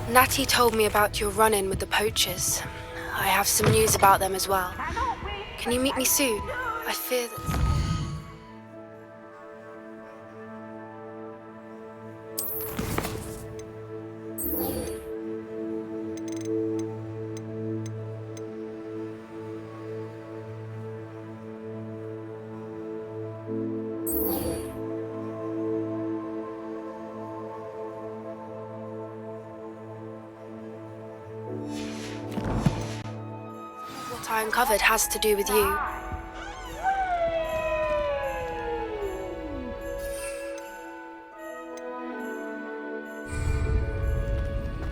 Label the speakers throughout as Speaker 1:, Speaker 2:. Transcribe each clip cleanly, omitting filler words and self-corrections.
Speaker 1: Natty told me about your run-in with the poachers. I have some news about them as well. Can you meet me soon? I fear that... What I uncovered has to do with you.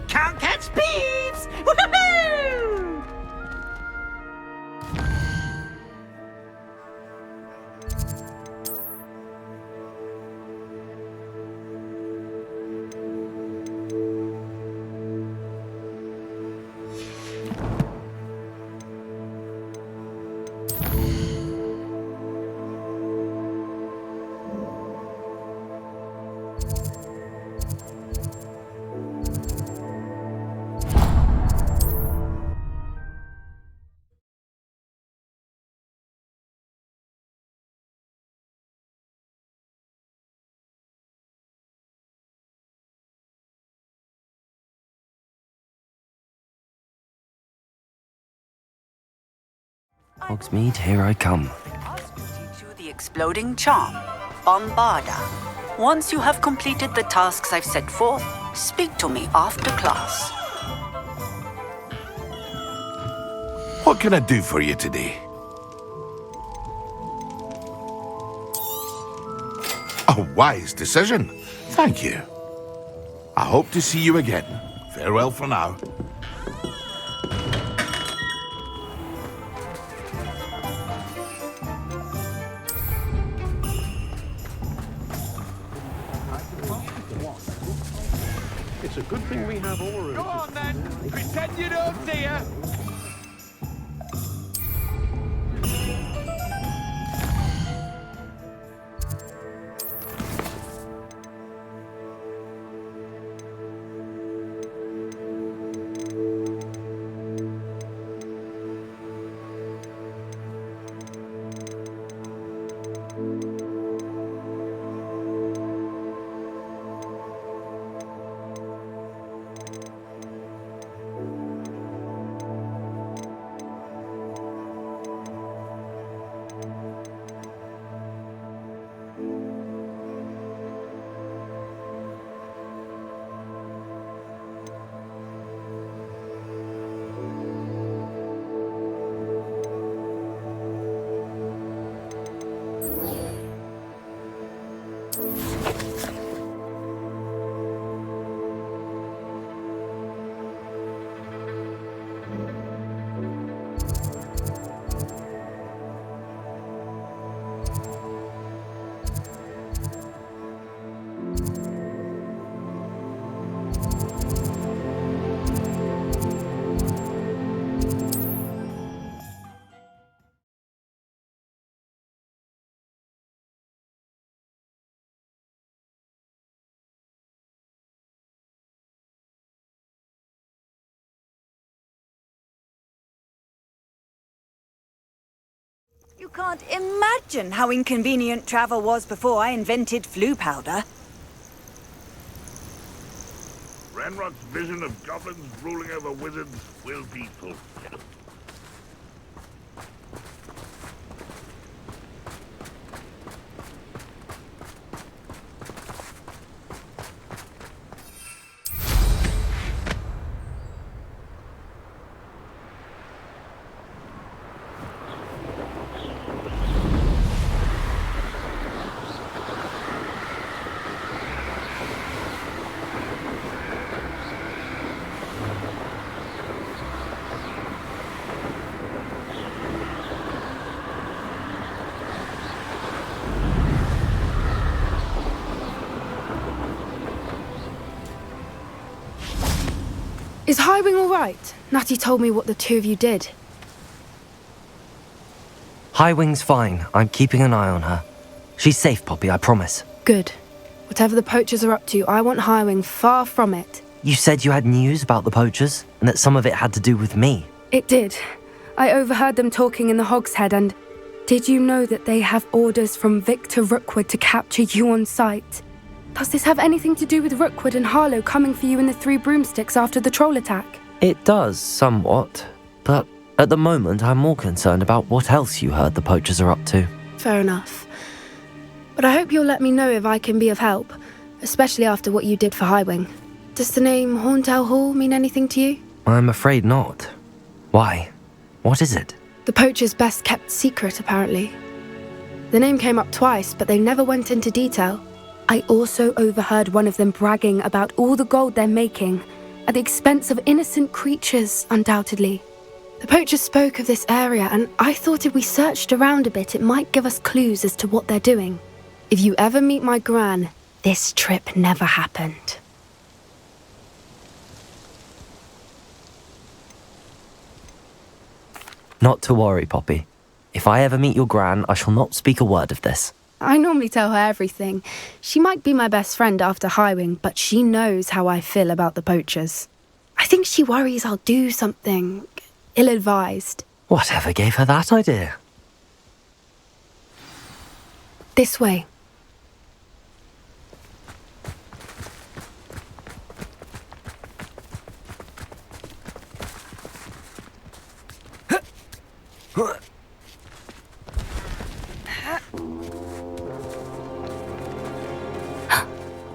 Speaker 2: Can't catch thieves! Woohoo!
Speaker 3: Hogsmeade, here I come.
Speaker 4: Ask to teach you the exploding charm, Bombarda. Once you have completed the tasks I've set forth, speak to me after class.
Speaker 5: What can I do for you today? A wise decision. Thank you. I hope to see you again. Farewell for now.
Speaker 6: It's a good thing we have all
Speaker 7: Go on then, pretend you don't see her.
Speaker 8: You can't imagine how inconvenient travel was before I invented flu powder.
Speaker 9: Ranrock's vision of goblins ruling over wizards will be fulfilled.
Speaker 1: Is Highwing all right? Natty told me what the two of you did.
Speaker 3: Highwing's fine. I'm keeping an eye on her. She's safe, Poppy, I promise.
Speaker 1: Good. Whatever the poachers are up to, I want Highwing far from it.
Speaker 3: You said you had news about the poachers, and that some of it had to do with me.
Speaker 1: It did. I overheard them talking in the Hogshead, and did you know that they have orders from Victor Rookwood to capture you on sight? Does this have anything to do with Rookwood and Harlow coming for you in the Three Broomsticks after the troll attack?
Speaker 3: It does, somewhat. But at the moment, I'm more concerned about what else you heard the poachers are up to.
Speaker 1: Fair enough. But I hope you'll let me know if I can be of help, especially after what you did for Highwing. Does the name Horndale Hall mean anything to you?
Speaker 3: I'm afraid not. Why? What is it?
Speaker 1: The poachers' best kept secret, apparently. The name came up twice, but they never went into detail. I also overheard one of them bragging about all the gold they're making, at the expense of innocent creatures, undoubtedly. The poachers spoke of this area, and I thought if we searched around a bit, it might give us clues as to what they're doing. If you ever meet my gran, this trip never happened.
Speaker 3: Not to worry, Poppy. If I ever meet your gran, I shall not speak a word of this.
Speaker 1: I normally tell her everything. She might be my best friend after Highwing, but she knows how I feel about the poachers. I think she worries I'll do something ill-advised.
Speaker 3: Whatever gave her that idea?
Speaker 1: This way.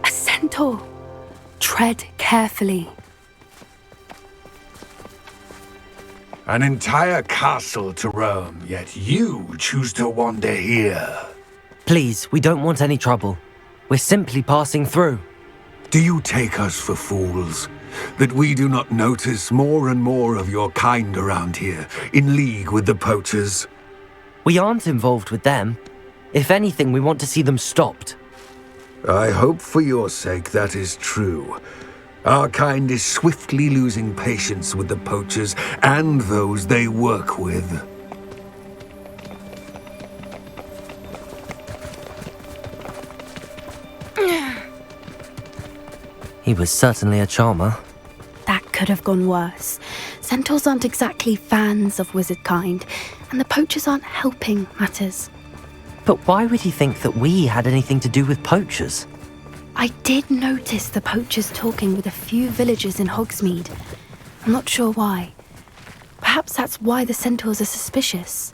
Speaker 1: A centaur. Tread carefully.
Speaker 10: An entire castle to roam, yet you choose to wander here.
Speaker 3: Please, we don't want any trouble. We're simply passing through.
Speaker 10: Do you take us for fools? That we do not notice more and more of your kind around here, in league with the poachers?
Speaker 3: We aren't involved with them. If anything, we want to see them stopped.
Speaker 10: I hope for your sake that is true. Our kind is swiftly losing patience with the poachers and those they work with.
Speaker 3: He was certainly a charmer.
Speaker 1: That could have gone worse. Centaurs aren't exactly fans of wizard kind, and the poachers aren't helping matters.
Speaker 3: But why would he think that we had anything to do with poachers?
Speaker 1: I did notice the poachers talking with a few villagers in Hogsmeade. I'm not sure why. Perhaps that's why the centaurs are suspicious.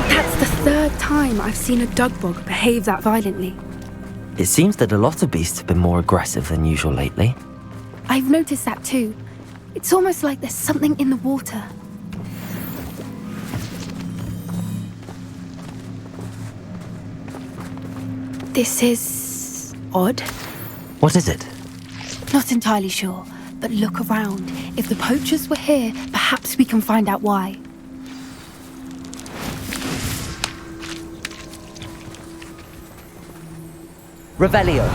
Speaker 1: That's the third time I've seen a dugbog behave that violently.
Speaker 3: It seems that a lot of beasts have been more aggressive than usual lately.
Speaker 1: I've noticed that too. It's almost like there's something in the water. This is odd.
Speaker 3: What is it?
Speaker 1: Not entirely sure, but look around. If the poachers were here, perhaps we can find out why.
Speaker 3: Revelio.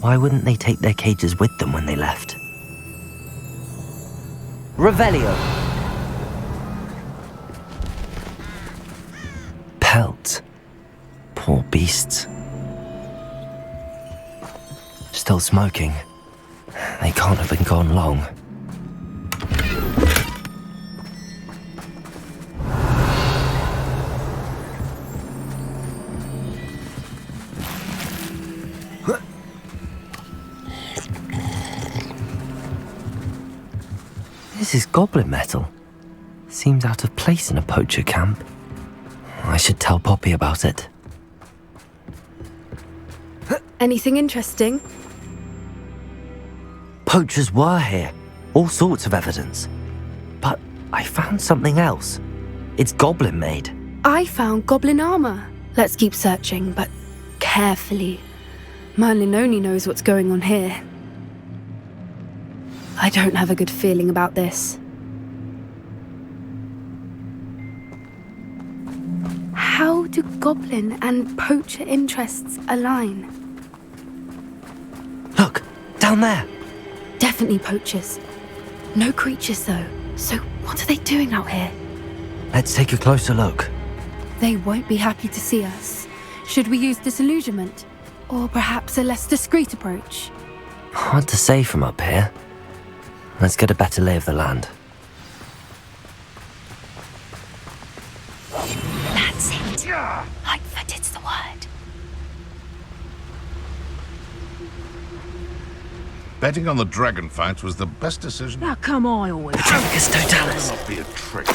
Speaker 3: Why wouldn't they take their cages with them when they left? Revelio. Pelt. Poor beasts. Still smoking. They can't have been gone long. This is goblin metal. Seems out of place in a poacher camp. I should tell Poppy about it.
Speaker 1: Anything interesting?
Speaker 3: Poachers were here. All sorts of evidence. But I found something else. It's goblin made.
Speaker 1: I found goblin armor. Let's keep searching, but carefully. Merlin only knows what's going on here. I don't have a good feeling about this. do goblin and poacher interests align?
Speaker 3: Look, down there.
Speaker 1: Definitely poachers. No creatures, though. So what are they doing out here?
Speaker 3: Let's take a closer look.
Speaker 1: They won't be happy to see us. Should we use disillusionment? Or perhaps a less discreet approach?
Speaker 3: Hard to say from up here. Let's get a better lay of the land.
Speaker 1: That's it. Lightfooted's the word.
Speaker 5: Betting on the dragon fight was the best decision.
Speaker 2: How come I always...
Speaker 3: Patroclus Totalis.
Speaker 5: Not be a trick.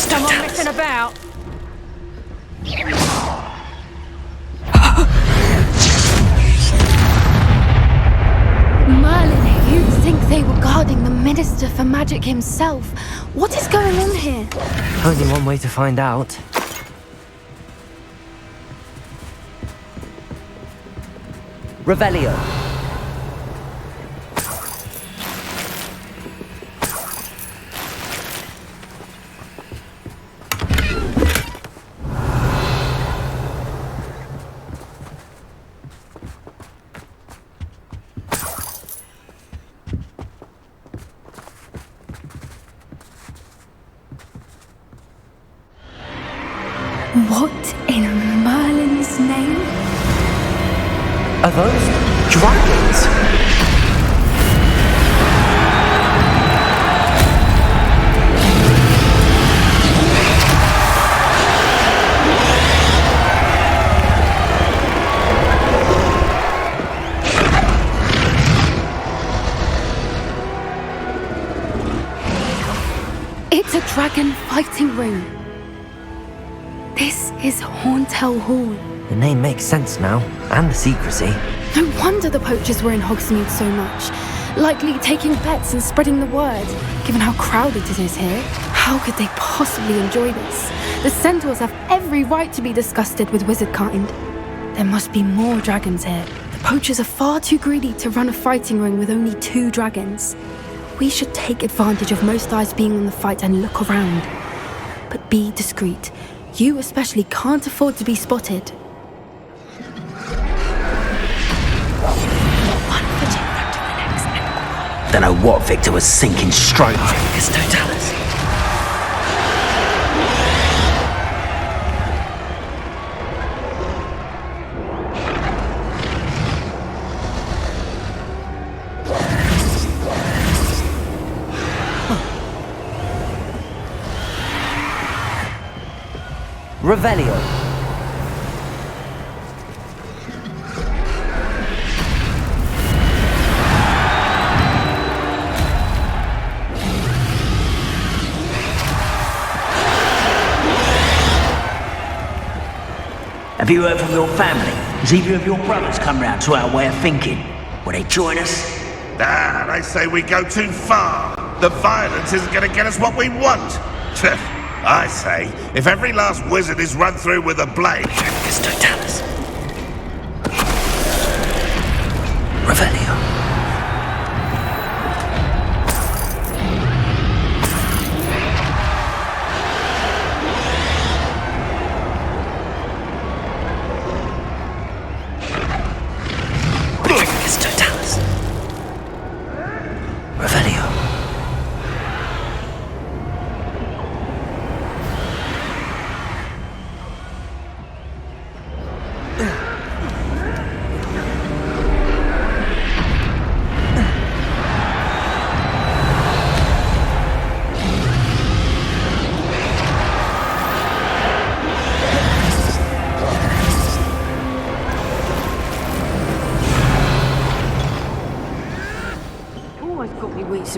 Speaker 2: Come on, messing about.
Speaker 1: Merlin, you think they were guarding the Minister for Magic himself? What is going on here?
Speaker 3: Only one way to find out. Revelio.
Speaker 1: What in Merlin's name?
Speaker 3: Are those dragons?
Speaker 1: It's a dragon fighting ring. This is Hauntel Hall.
Speaker 3: The name makes sense now, and the secrecy.
Speaker 1: No wonder the poachers were in Hogsmeade so much. Likely taking bets and spreading the word, given how crowded it is here. How could they possibly enjoy this? The centaurs have every right to be disgusted with wizard kind. There must be more dragons here. The poachers are far too greedy to run a fighting ring with only 2 dragons. We should take advantage of most eyes being on the fight and look around. But be discreet. You especially can't afford to be spotted. One foot in front of the next and...
Speaker 2: Don't know what Victor was sinking straight.
Speaker 3: Patroclus Totalis. Revelio.
Speaker 2: Have you heard from your family? Has either of your brothers come round to our way of thinking? Will they join us?
Speaker 9: Ah, they say we go too far. The violence isn't going to get us what we want. I say, if every last wizard is run through with a blade...
Speaker 3: Patroclus Totalis. Revelio. Patroclus Totalis. Revelio.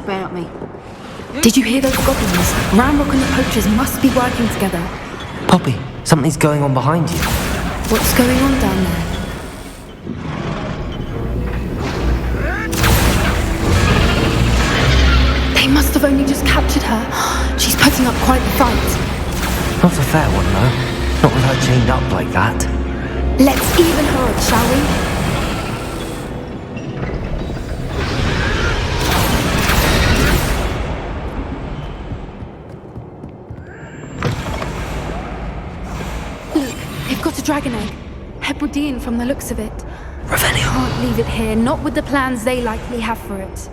Speaker 11: about me.
Speaker 1: Did you hear those goblins? Ramrock and the poachers must be working together.
Speaker 3: Poppy, something's going on behind you.
Speaker 1: What's going on down there? They must have only just captured her. She's putting up quite the fight.
Speaker 3: Not a fair one, though. Not with her chained up like that.
Speaker 1: Let's even her up, shall we? Look, they've got a dragon egg. Hebridean from the looks of it.
Speaker 3: Revelio.
Speaker 1: Can't leave it here, not with the plans they likely have for it.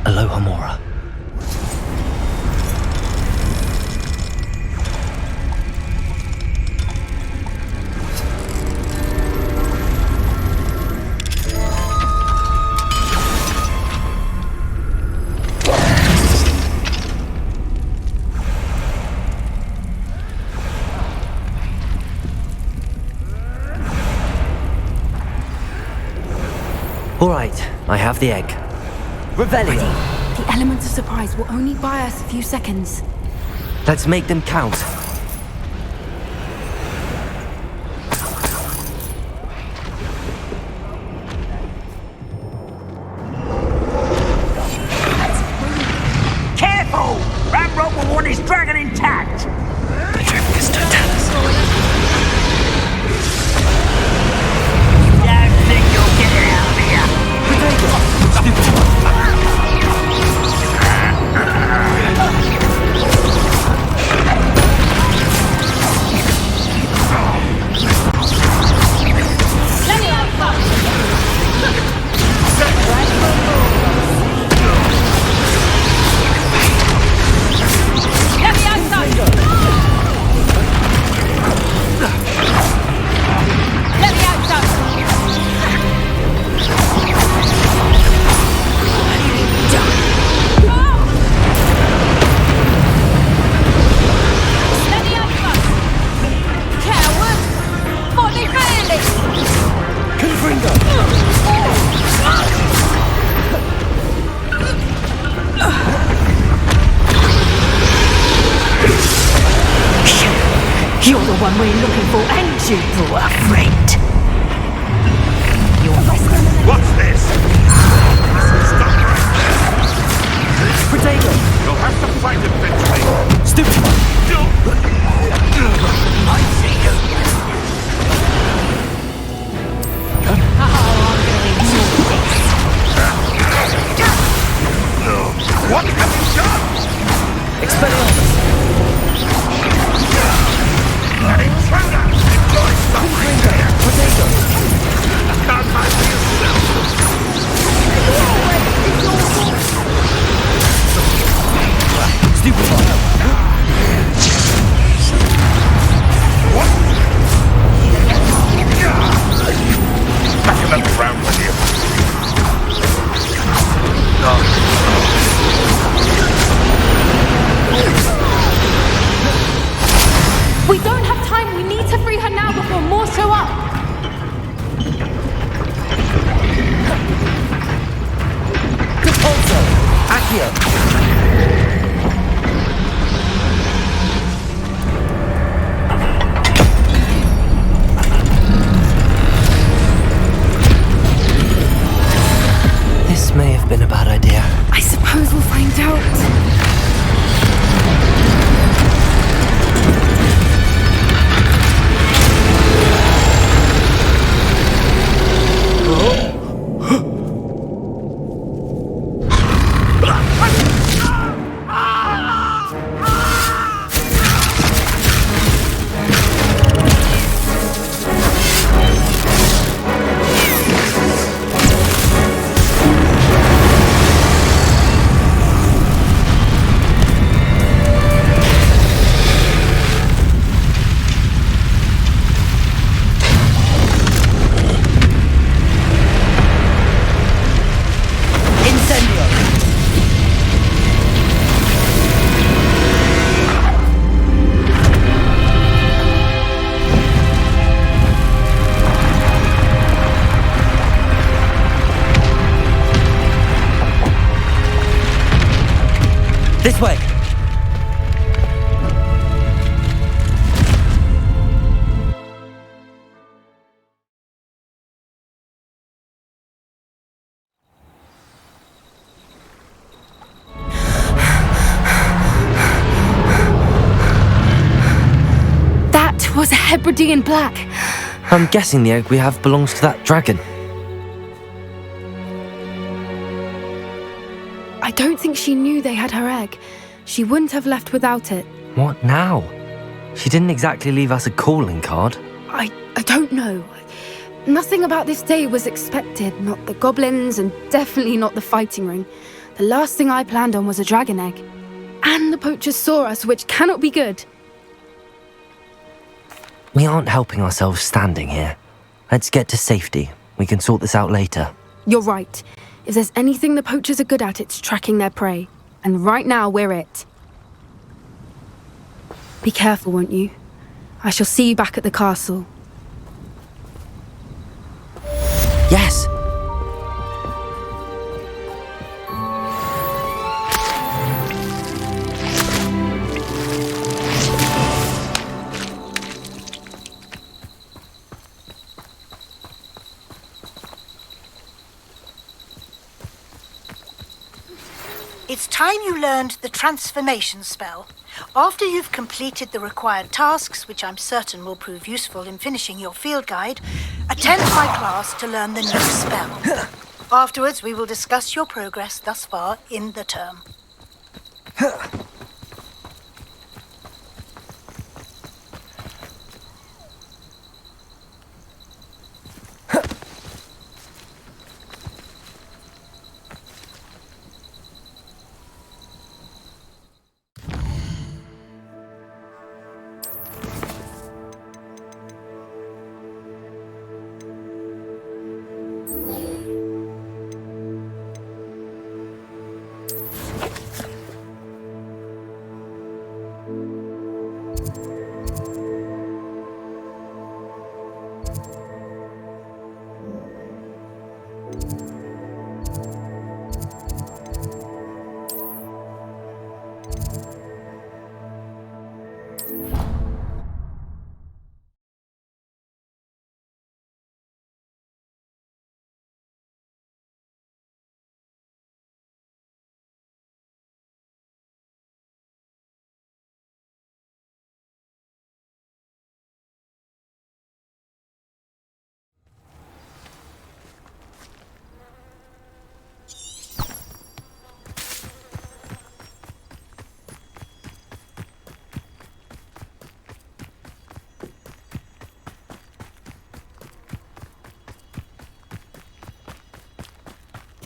Speaker 3: Aloha Mora. All right, I have the egg. Revelio.
Speaker 1: The elements of surprise will only buy us a few seconds.
Speaker 3: Let's make them count.
Speaker 2: Careful! Ramrock will want his dragon intact!
Speaker 3: Patroclus Totalis.
Speaker 2: Don't think you'll get it out of here!
Speaker 11: You're the one we're looking for, and you brought a friend.
Speaker 9: What's this? Stop right there!
Speaker 3: Potato!
Speaker 9: You'll have to fight eventually!
Speaker 3: Stupid!
Speaker 2: I see you!
Speaker 9: What have you done?
Speaker 3: Expelliarmus!
Speaker 9: An intruder! Enjoy stuff right there!
Speaker 3: Potato!
Speaker 9: Can't hide yourself!
Speaker 3: Stupid!
Speaker 9: What? Back another round with you.
Speaker 1: We don't have time. We need to free her now before more show up.
Speaker 3: This way!
Speaker 1: That was a Hebridean black.
Speaker 3: I'm guessing the egg we have belongs to that dragon.
Speaker 1: I don't think she knew they had her egg. She wouldn't have left without it.
Speaker 3: What now? She didn't exactly leave us a calling card.
Speaker 1: I don't know. Nothing about this day was expected. Not the goblins, and definitely not the fighting ring. The last thing I planned on was a dragon egg. And the poachers saw us, which cannot be good.
Speaker 3: We aren't helping ourselves standing here. Let's get to safety. We can sort this out later.
Speaker 1: You're right. If there's anything the poachers are good at, it's tracking their prey. And right now, we're it. Be careful, won't you? I shall see you back at the castle.
Speaker 3: Yes!
Speaker 12: It's time you learned the transformation spell. After you've completed the required tasks, which I'm certain will prove useful in finishing your field guide, attend my class to learn the new spell. Afterwards, we will discuss your progress thus far in the term.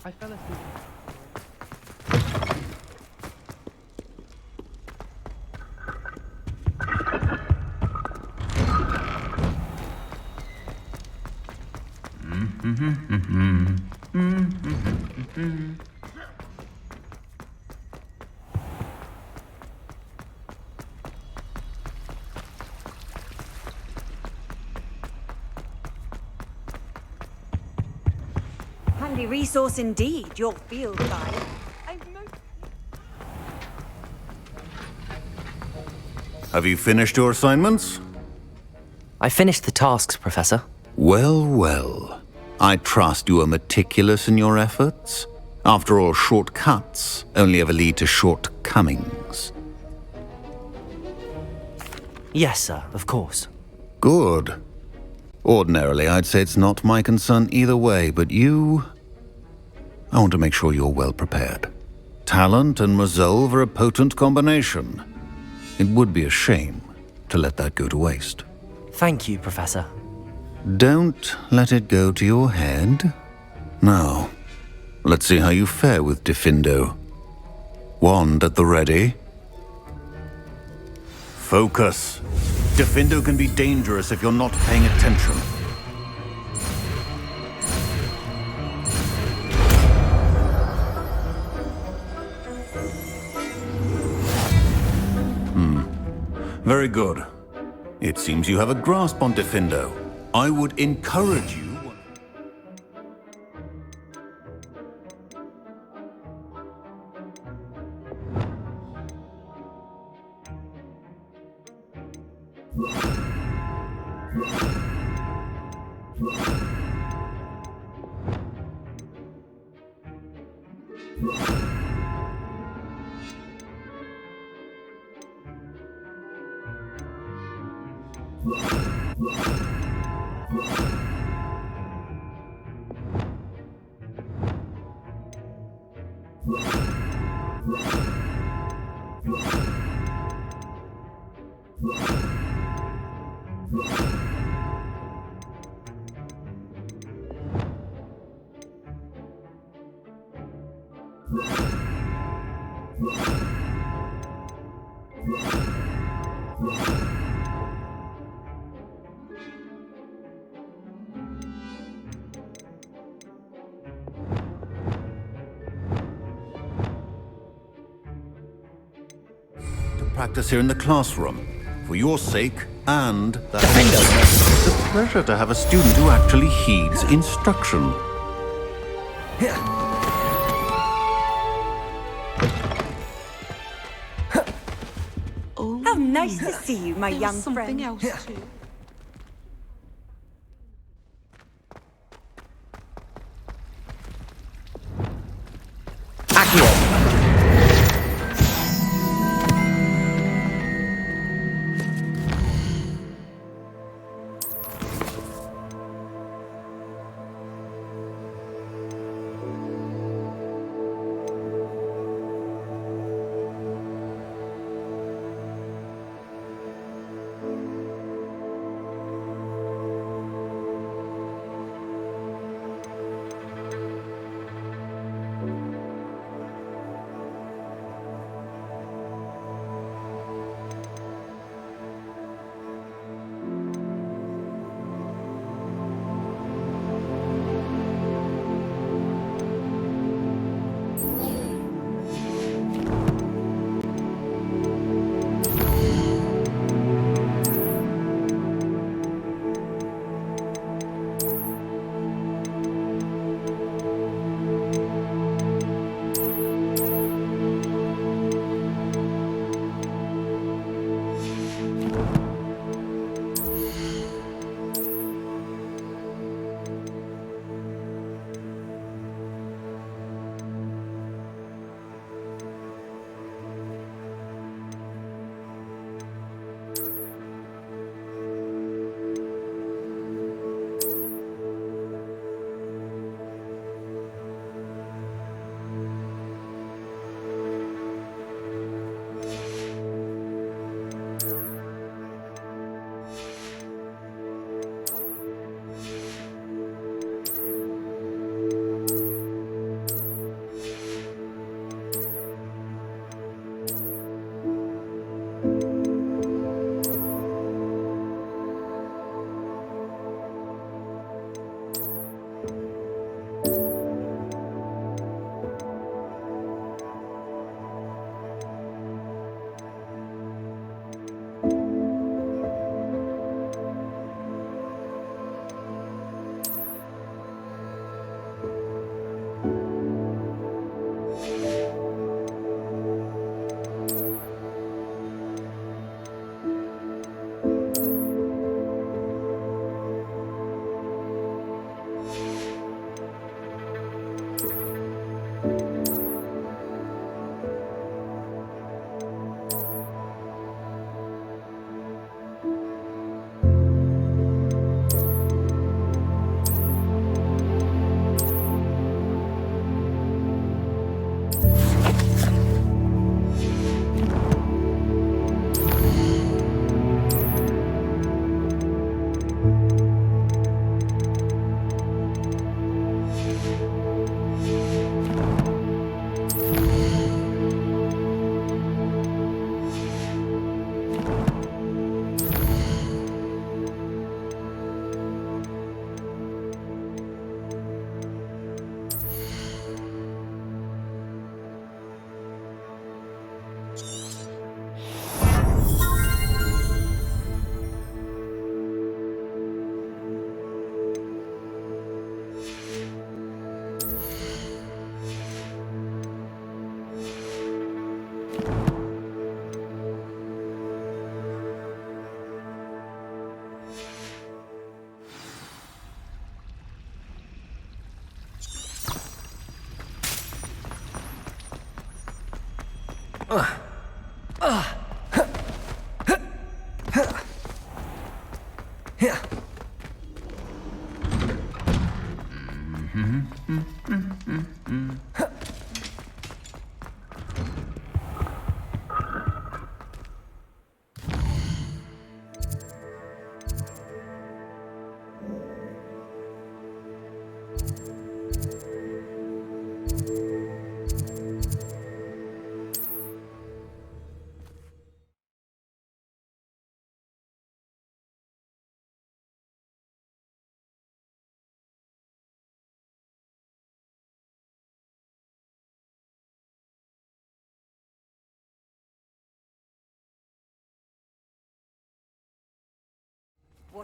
Speaker 3: I fell asleep.
Speaker 8: Handy resource indeed, your field guide.
Speaker 13: Have you finished your assignments?
Speaker 3: I finished the tasks, Professor.
Speaker 13: Well, well. I trust you are meticulous in your efforts. After all, shortcuts only ever lead to shortcomings.
Speaker 3: Yes, sir, of course.
Speaker 13: Good. Ordinarily, I'd say it's not my concern either way, but you... I want to make sure you're well prepared. Talent and resolve are a potent combination. It would be a shame to let that go to waste.
Speaker 3: Thank you, Professor.
Speaker 13: Don't let it go to your head. Now, let's see how you fare with Diffindo. Wand at the ready. Focus. Diffindo can be dangerous if you're not paying attention. Very good. It seems you have a grasp on Diffindo. I would encourage you... To practice here in the classroom, for your sake and that it's a pleasure to have a student who actually heeds instruction.
Speaker 8: How nice to see you, my young friend.
Speaker 11: Else too.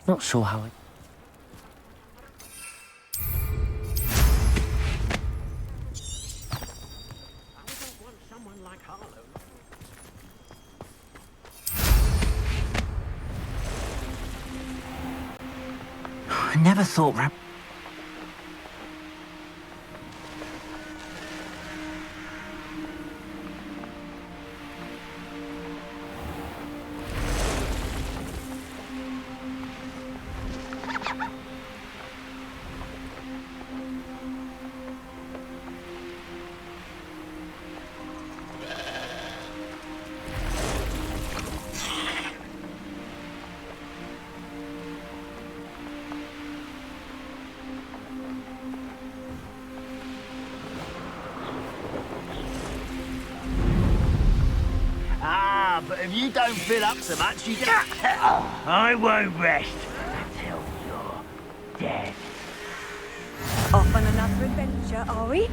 Speaker 3: Not sure how it...
Speaker 2: I never thought but if you don't fill up so much, you get... I won't rest until you're dead.
Speaker 8: Off on another adventure, are we?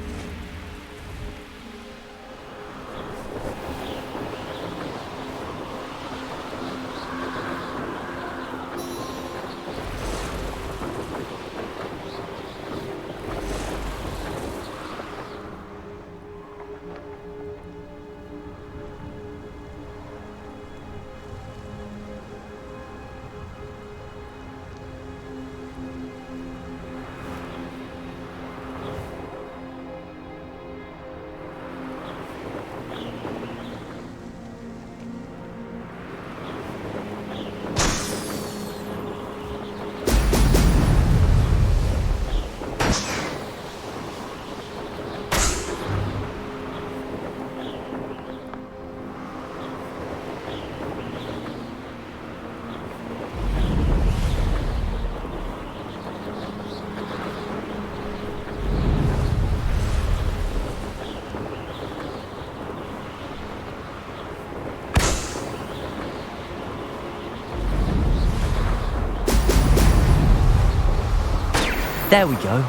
Speaker 3: There we go.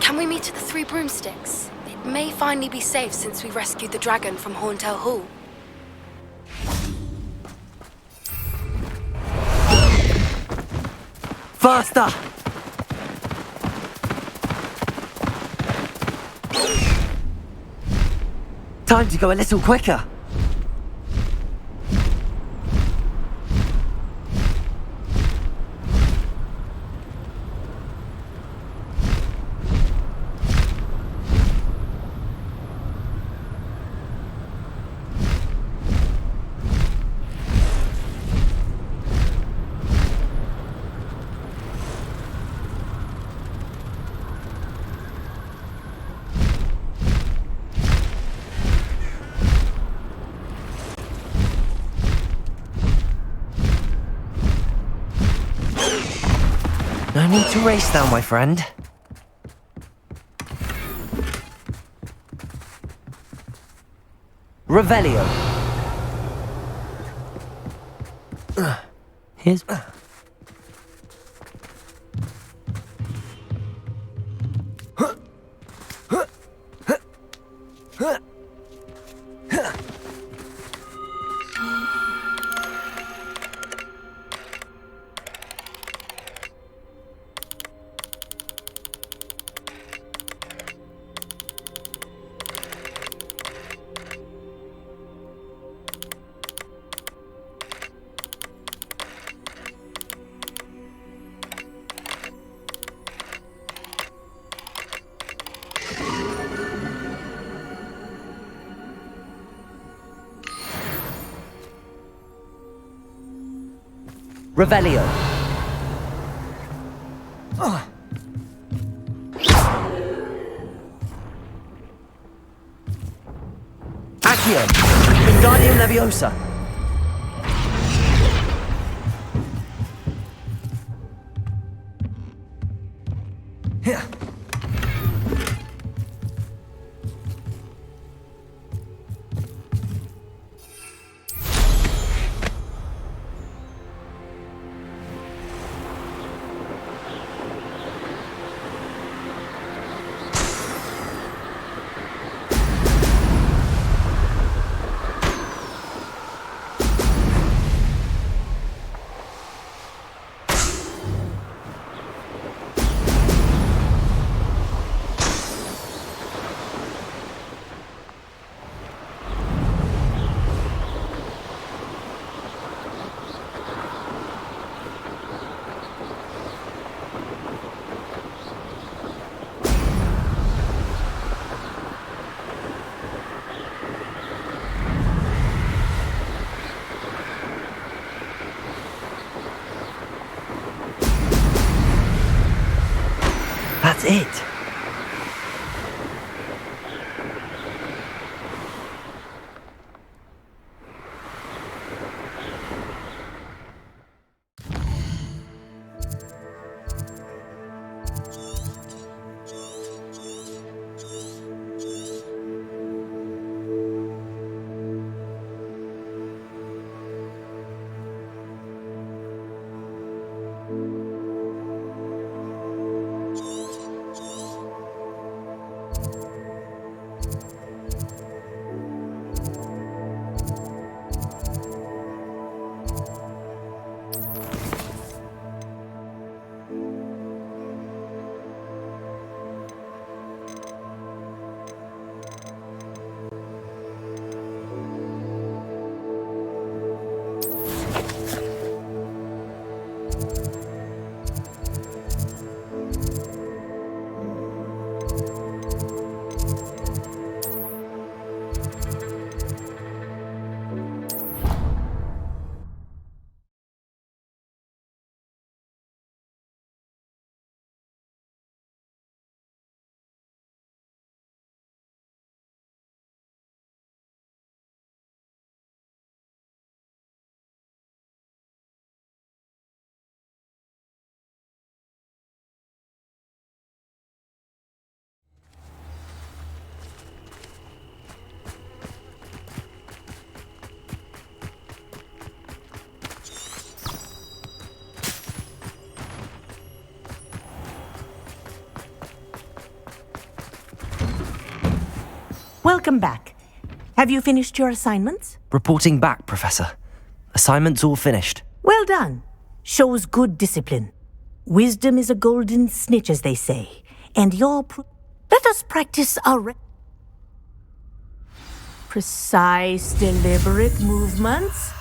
Speaker 1: Can we meet at the Three Broomsticks? It may finally be safe since we rescued the dragon from Horntail Hall.
Speaker 3: Faster! Time to go a little quicker. No need to race now, my friend. Revelio. Here's... Revelio. Accio. Wingardium Leviosa. Here. That's it.
Speaker 11: Welcome back. Have you finished your assignments?
Speaker 3: Reporting back, Professor. Assignment's all finished.
Speaker 11: Well done. Shows good discipline. Wisdom is a golden snitch, as they say. And let us practice our precise, deliberate movements.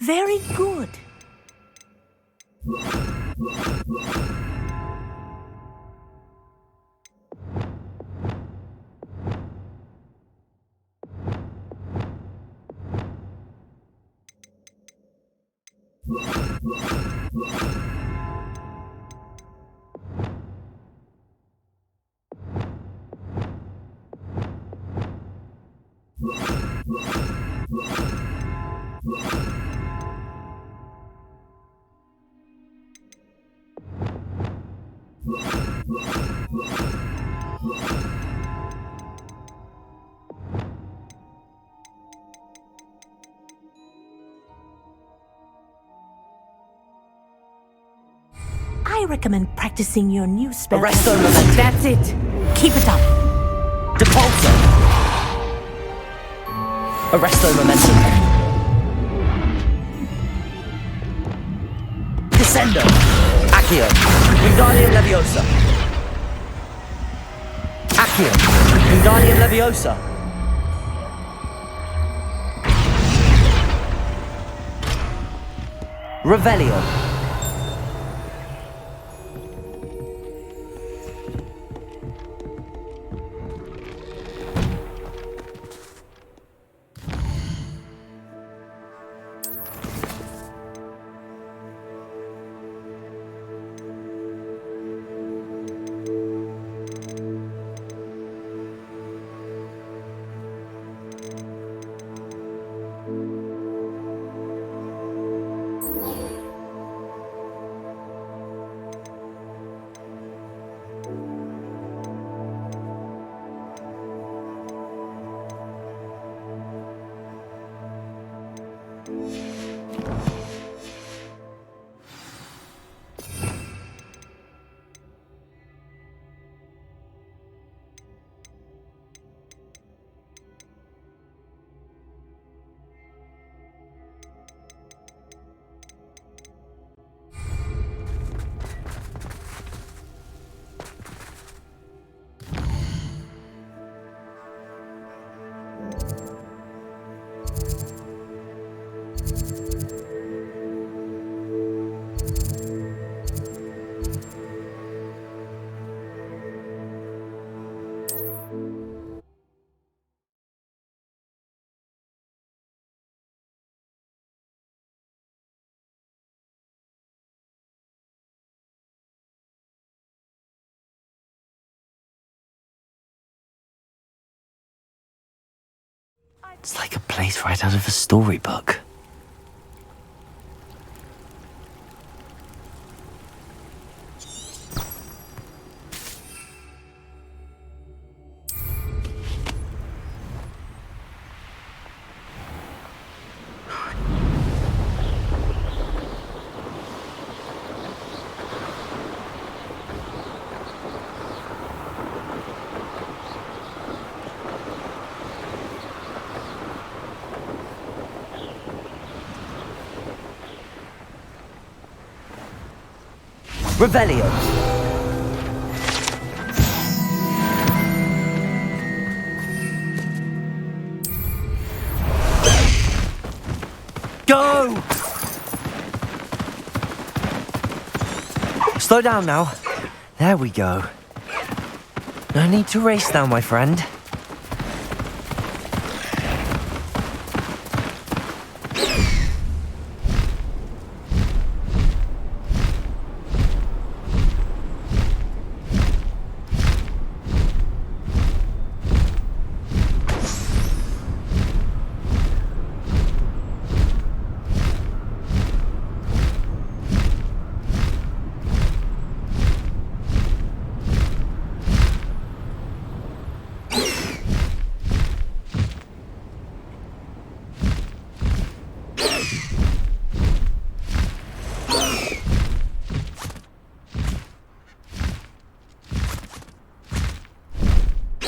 Speaker 11: Very good. I recommend practicing your new spell.
Speaker 3: Arresto momentum.
Speaker 11: That's it. Keep it up.
Speaker 3: Depulso. Arresto momentum. Descendo. Accio. Wingardium Leviosa. Accio. Wingardium Leviosa. Revelio. It's like a place right out of a storybook. Revelio. Go! Slow down now. There we go. No need to race now, my friend.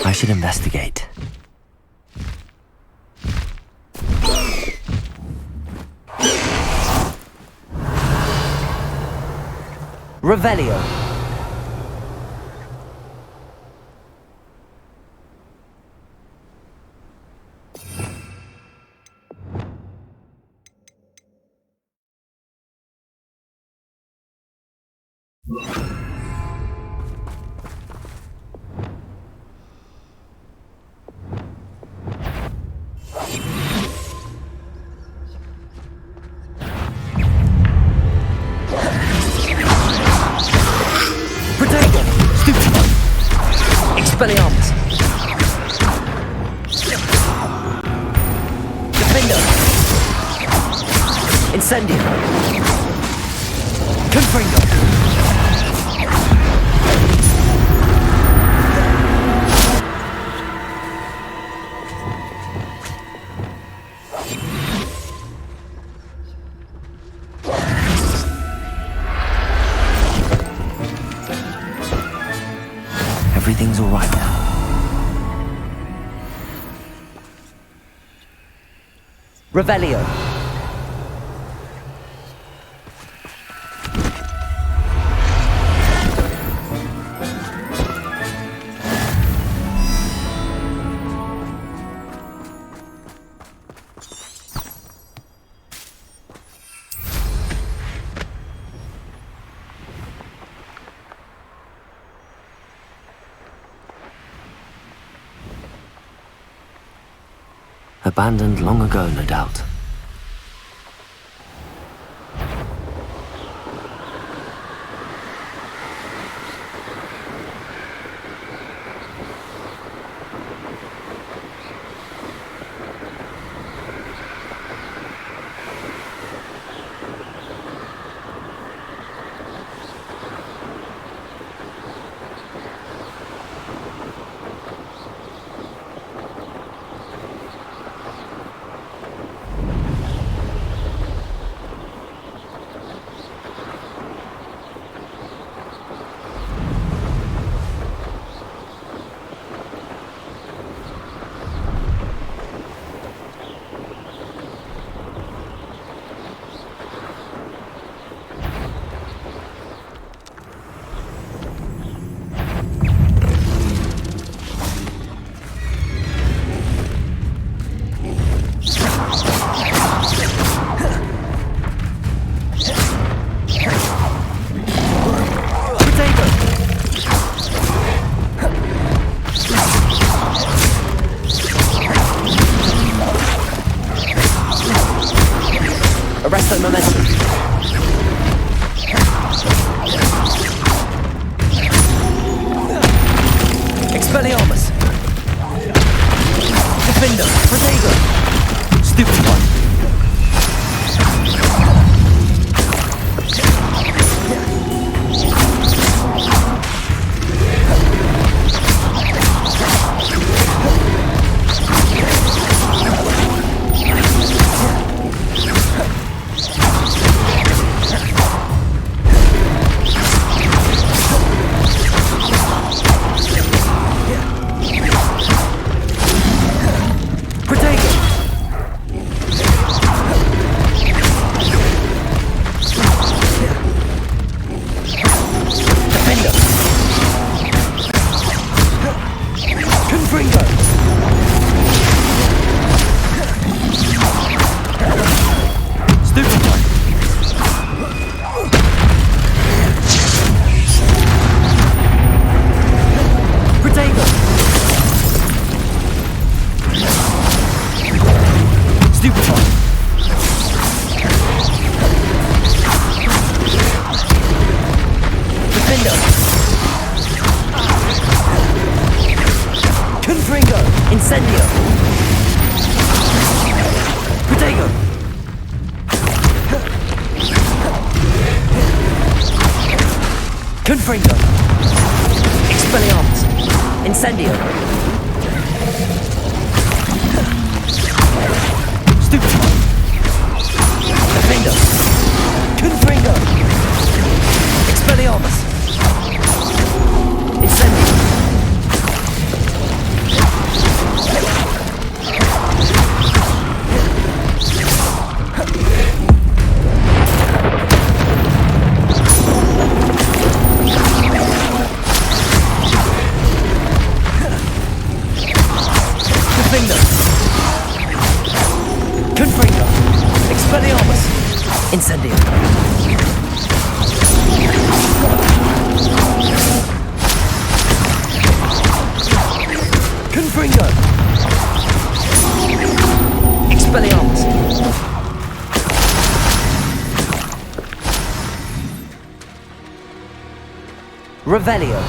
Speaker 3: I should investigate. Revelio. Expelliarmus! Defender! Incendio! Confringo! Everything's all right now. Revelio. Abandoned long ago, no doubt. Confringo! Incendio! Protego! Confringo! Expelliarmus! Incendio! Stupefy! Defendo! Confringo! Expelliarmus! Incendio! Defendo! Confringo! Expelliarmus! Incendio! Confringo! Expelliarmus! Revelio!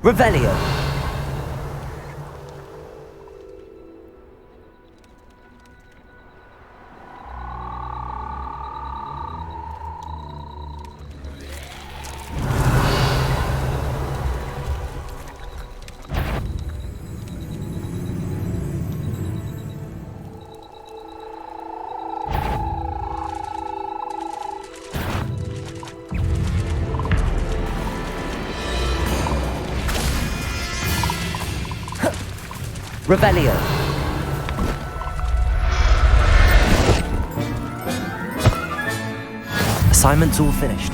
Speaker 3: Revelio! Revelio! Assignment's all finished.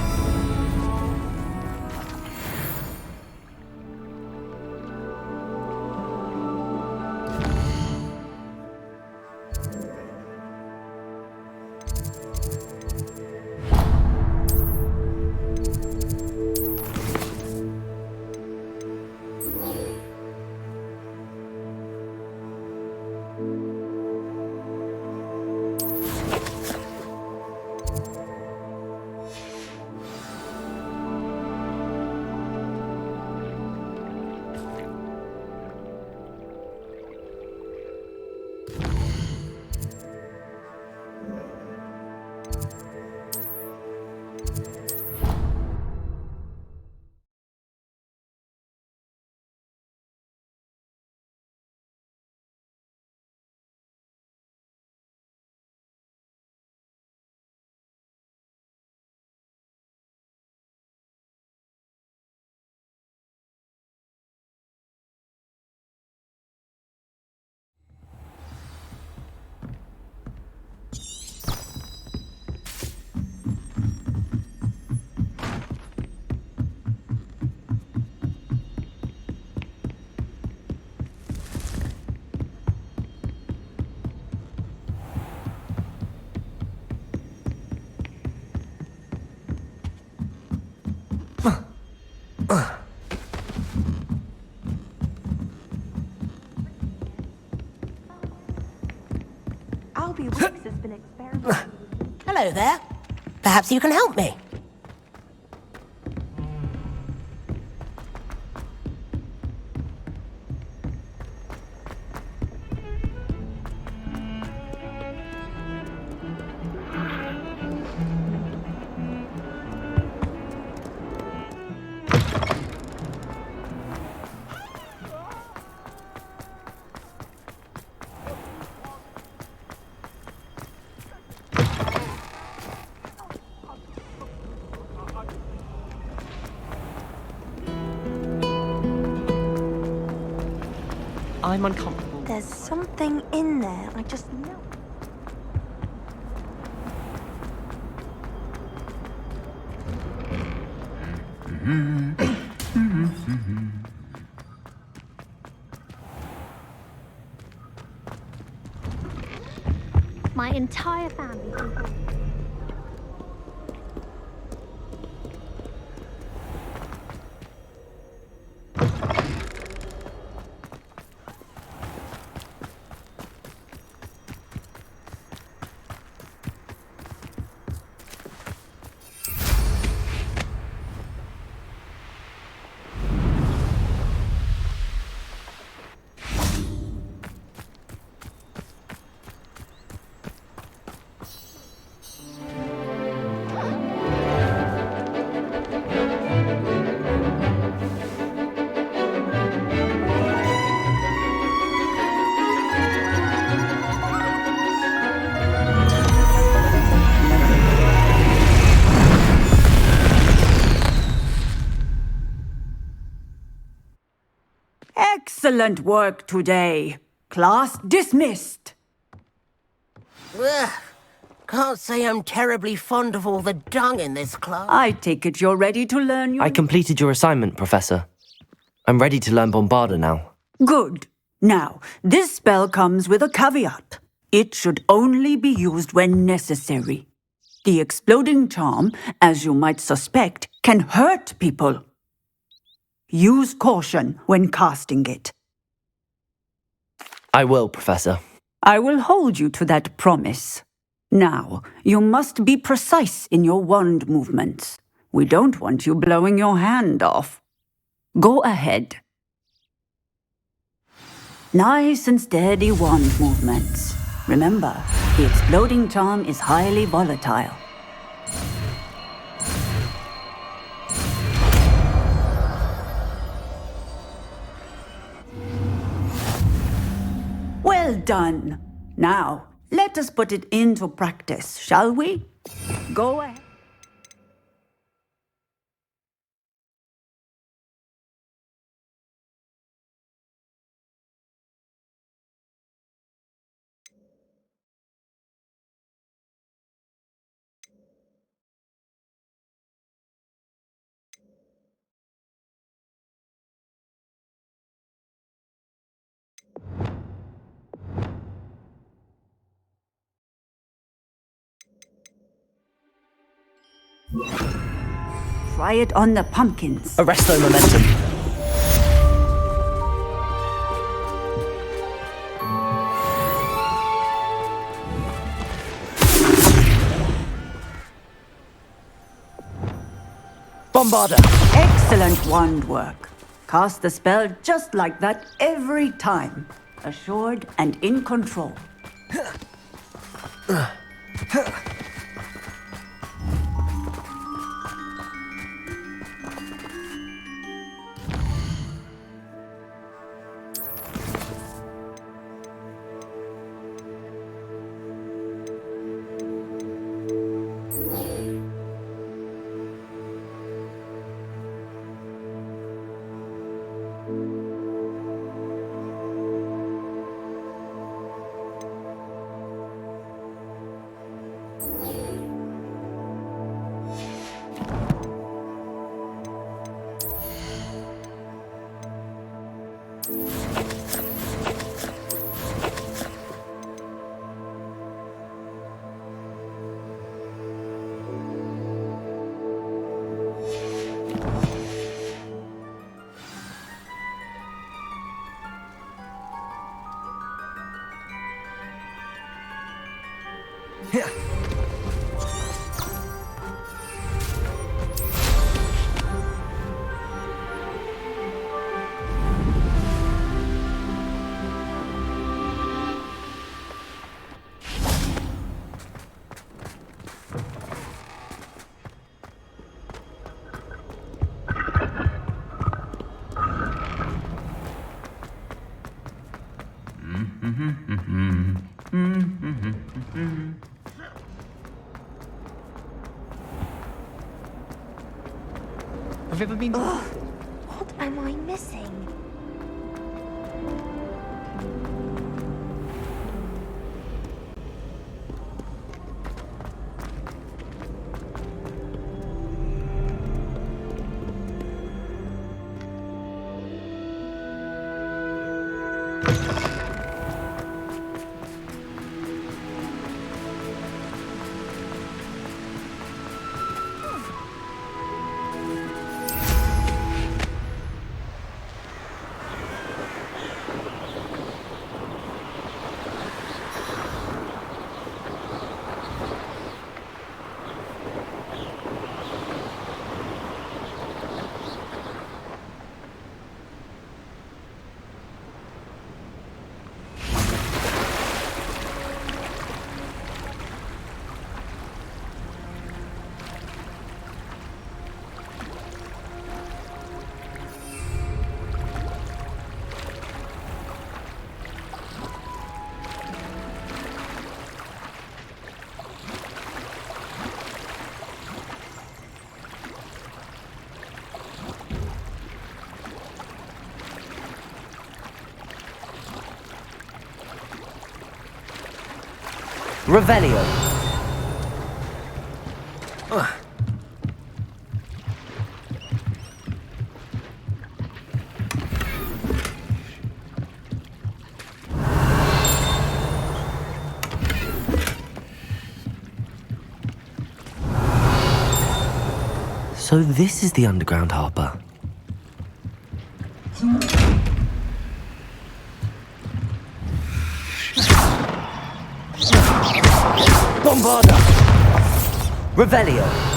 Speaker 11: Hello there. Perhaps you can help me.
Speaker 14: I'm uncomfortable.
Speaker 15: There's something in there, I just know. entire family from Hogwarts.
Speaker 4: Excellent work today. Class dismissed.
Speaker 16: Ugh. Can't say I'm terribly fond of all the dung in this class.
Speaker 4: I take it you're ready to learn your...
Speaker 3: I completed your assignment, Professor. I'm ready to learn Bombarda now.
Speaker 4: Good. Now, this spell comes with a caveat. It should only be used when necessary. The exploding charm, as you might suspect, can hurt people. Use caution when casting it.
Speaker 3: I will, Professor.
Speaker 4: I will hold you to that promise. Now, you must be precise in your wand movements. We don't want you blowing your hand off. Go ahead. Nice and steady wand movements. Remember, the exploding charm is highly volatile. Well done. Now, let us put it into practice, shall we? Go ahead. Try it on the pumpkins.
Speaker 3: Arresto momentum. Bombarda.
Speaker 4: Excellent wand work. Cast the spell just like that every time. Assured and in control.
Speaker 14: Have you ever been to...
Speaker 15: What am I missing?
Speaker 3: Revelio. So this is the underground harbour. Bombarda! Revelio!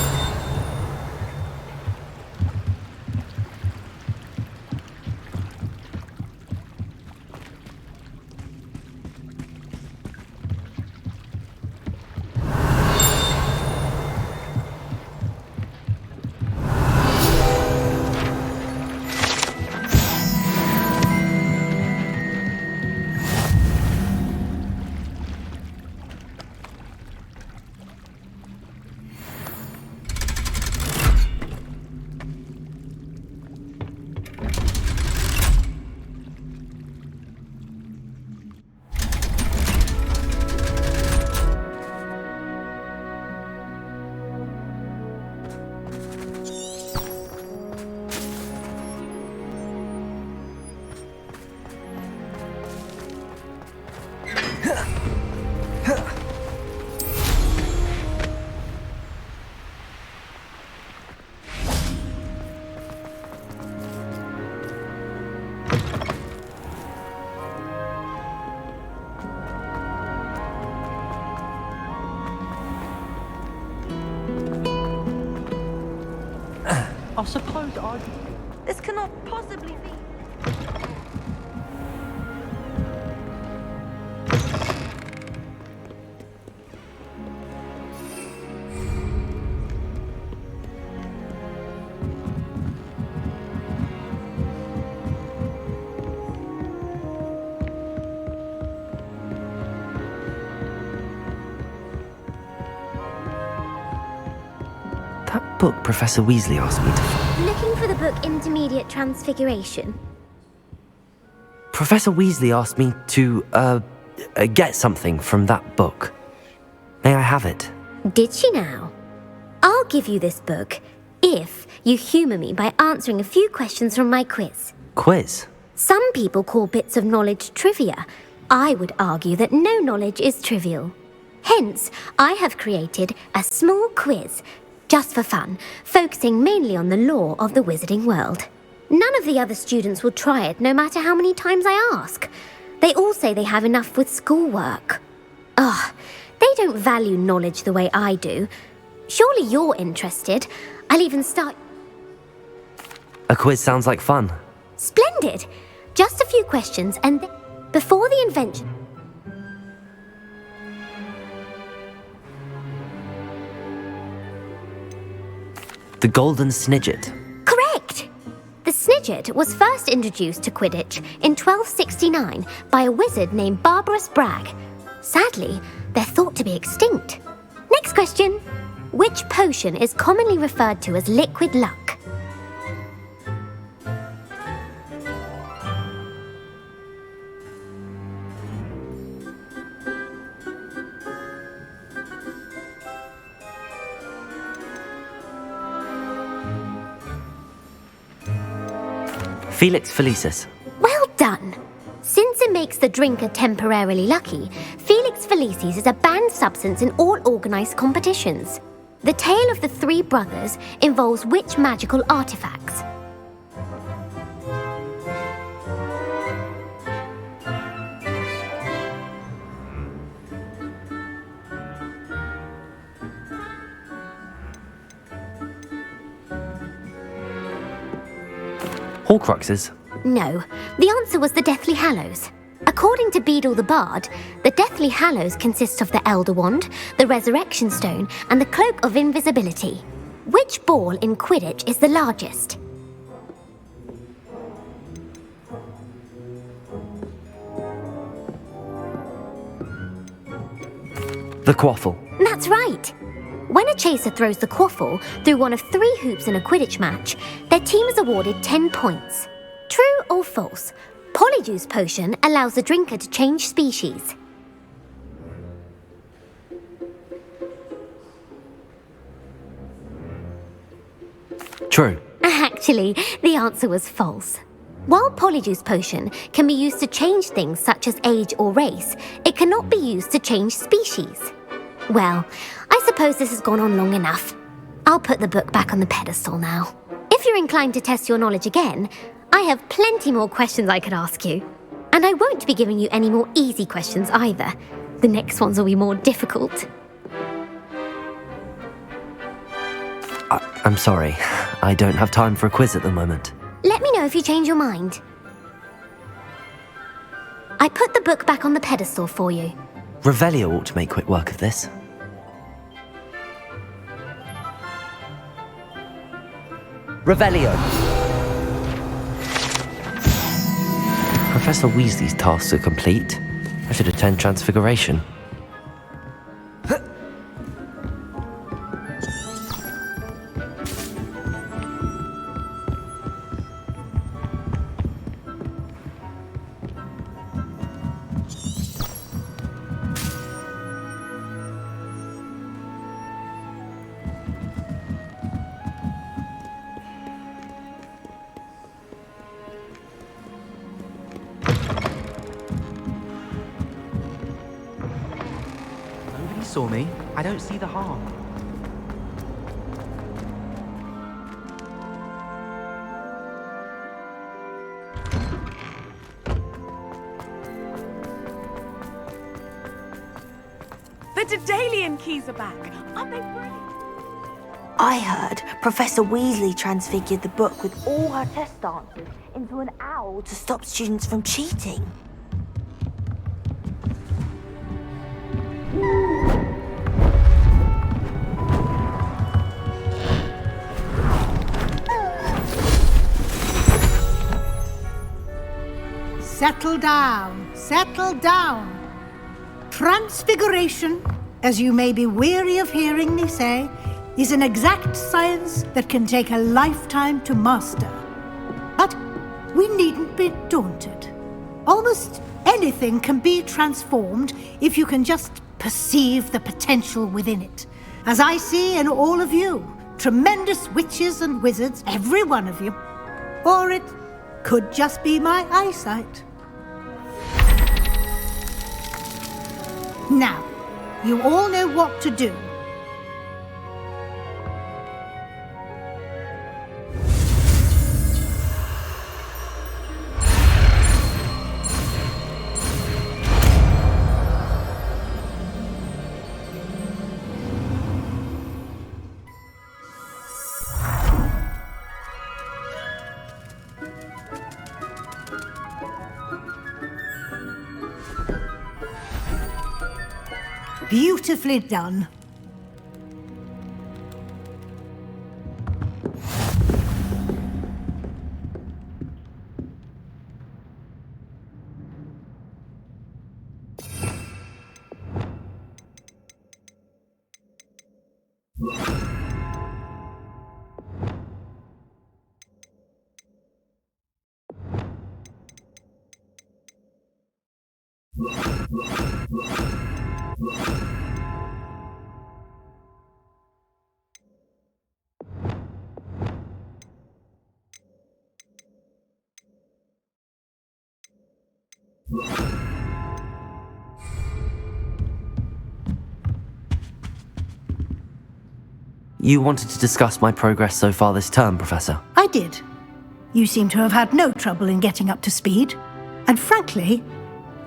Speaker 14: I suppose I...
Speaker 8: This cannot possibly be.
Speaker 3: That book Professor Weasley asked me to find.
Speaker 15: Looking for the book Intermediate Transfiguration.
Speaker 3: Professor Weasley asked me to, get something from that book. May I have it?
Speaker 15: Did she now? I'll give you this book if you humour me by answering a few questions from my quiz.
Speaker 3: Quiz?
Speaker 15: Some people call bits of knowledge trivia. I would argue that no knowledge is trivial. Hence, I have created a small quiz, just for fun, focusing mainly on the lore of the wizarding world. None of the other students will try it, no matter how many times I ask. They all say they have enough with schoolwork. Ugh, they don't value knowledge the way I do. Surely you're interested. I'll even start...
Speaker 3: A quiz sounds like fun.
Speaker 15: Splendid! Just a few questions and then... Before the invention...
Speaker 3: The Golden Snidget.
Speaker 15: Correct! The Snidget was first introduced to Quidditch in 1269 by a wizard named Barbarous Bragg. Sadly, they're thought to be extinct. Next question. Which potion is commonly referred to as liquid luck?
Speaker 3: Felix Felicis.
Speaker 15: Well done! Since it makes the drinker temporarily lucky, Felix Felicis is a banned substance in all organised competitions. The tale of the three brothers involves which magical artifacts?
Speaker 3: Horcruxes.
Speaker 15: No, the answer was the Deathly Hallows. According to Beadle the Bard, the Deathly Hallows consist of the Elder Wand, the Resurrection Stone, and the Cloak of Invisibility. Which ball in Quidditch is the largest?
Speaker 3: The Quaffle.
Speaker 15: That's right. When a chaser throws the quaffle through one of 3 hoops in a Quidditch match, their team is awarded 10 points. True or false? Polyjuice potion allows the drinker to change species.
Speaker 3: true.
Speaker 15: Actually, the answer was false. While Polyjuice Potion can be used to change things such as age or race, it cannot be used to change species. Well, I suppose this has gone on long enough. I'll put the book back on the pedestal now. If you're inclined to test your knowledge again, I have plenty more questions I could ask you. And I won't be giving you any more easy questions either. The next ones will be more difficult.
Speaker 3: I'm sorry. I don't have time for a quiz at the moment.
Speaker 15: Let me know if you change your mind. I put the book back on the pedestal for you.
Speaker 3: Revelio ought to make quick work of this. Revelio! Professor Weasley's tasks are complete. I should attend Transfiguration.
Speaker 14: Nobody saw me. I don't see the harm.
Speaker 17: The Daedalian keys are back. Aren't they brilliant?
Speaker 18: I heard Professor Weasley transfigured the book with all her test answers into an owl to stop students from cheating.
Speaker 12: Settle down, settle down. Transfiguration, as you may be weary of hearing me say, is an exact science that can take a lifetime to master. But we needn't be daunted. Almost anything can be transformed if you can just perceive the potential within it. As I see in all of you, tremendous witches and wizards, every one of you. Or it could just be my eyesight. Now, you all know what to do. Beautifully done.
Speaker 3: You wanted to discuss my progress so far this term, Professor?
Speaker 12: I did. You seem to have had no trouble in getting up to speed, and frankly,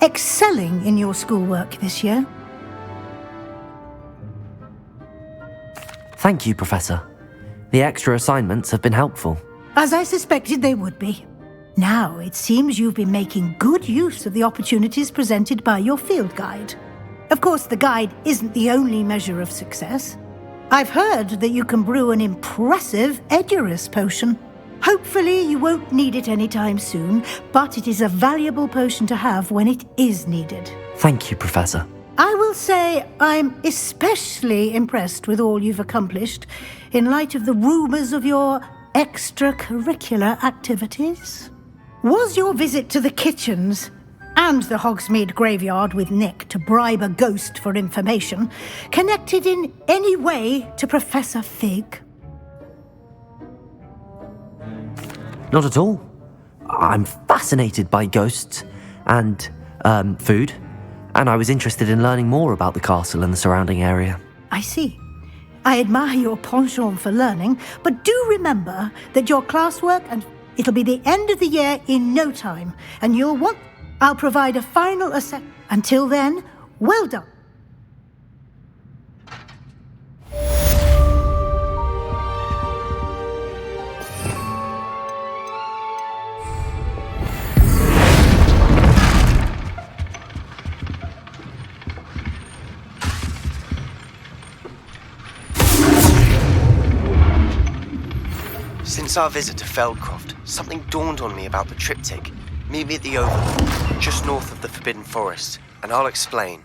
Speaker 12: excelling in your schoolwork this year.
Speaker 3: Thank you, Professor. The extra assignments have been helpful.
Speaker 12: As I suspected they would be. Now, it seems you've been making good use of the opportunities presented by your field guide. Of course, the guide isn't the only measure of success. I've heard that you can brew an impressive Edurus potion. Hopefully, you won't need it anytime soon, but it is a valuable potion to have when it is needed.
Speaker 3: Thank you, Professor.
Speaker 12: I will say I'm especially impressed with all you've accomplished in light of the rumors of your extracurricular activities. Was your visit to the kitchens and the Hogsmeade graveyard with Nick to bribe a ghost for information connected in any way to Professor Fig?
Speaker 3: Not at all. I'm fascinated by ghosts and food, and I was interested in learning more about the castle and the surrounding area.
Speaker 12: I see. I admire your penchant for learning, but do remember that your classwork and it'll be the end of the year in no time, and I'll provide a final assessment. Until then, well done.
Speaker 19: Since our visit to Feldcroft, something dawned on me about the triptych. Meet me at the Overlook, just north of the Forbidden Forest, and I'll explain.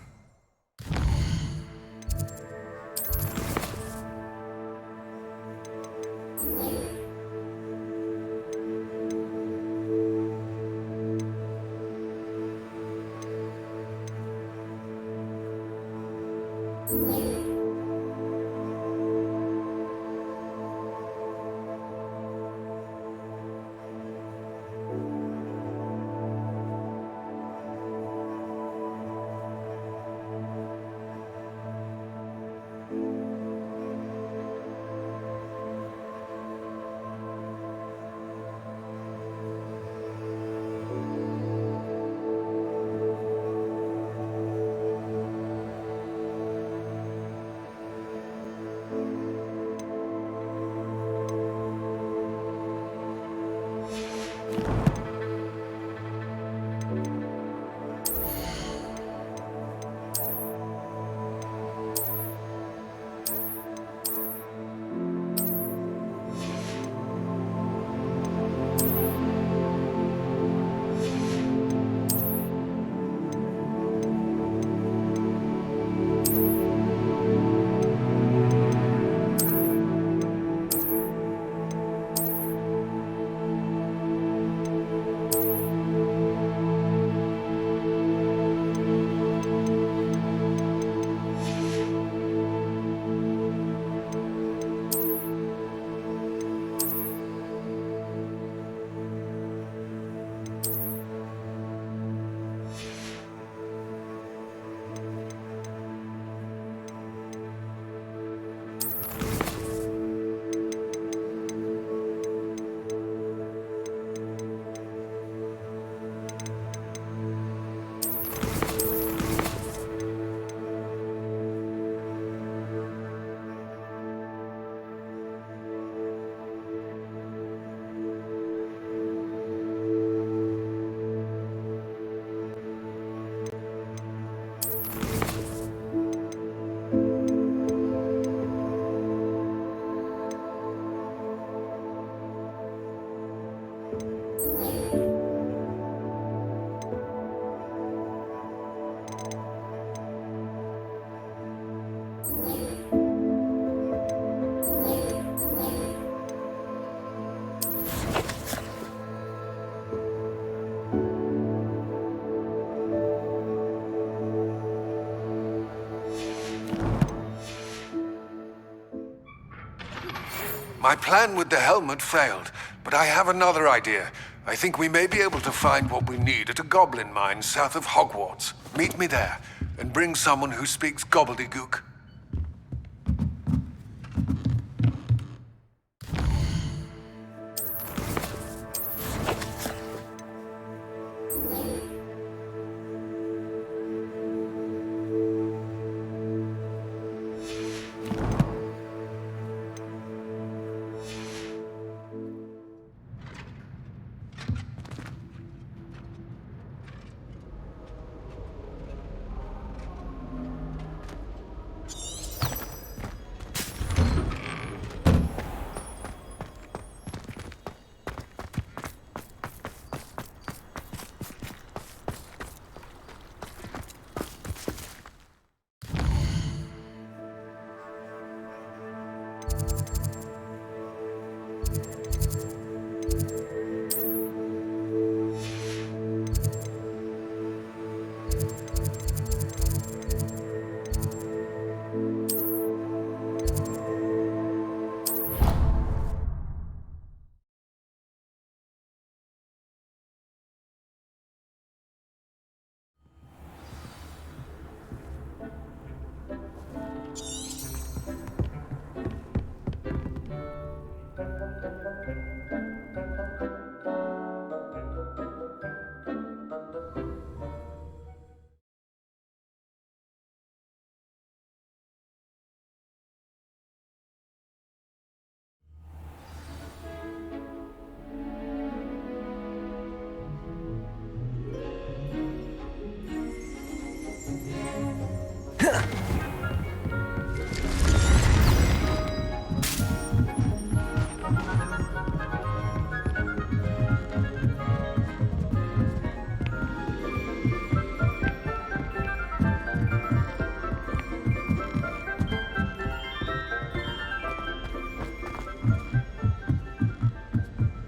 Speaker 10: My plan with the helmet failed, but I have another idea. I think we may be able to find what we need at a goblin mine south of Hogwarts. Meet me there, and bring someone who speaks gobbledygook.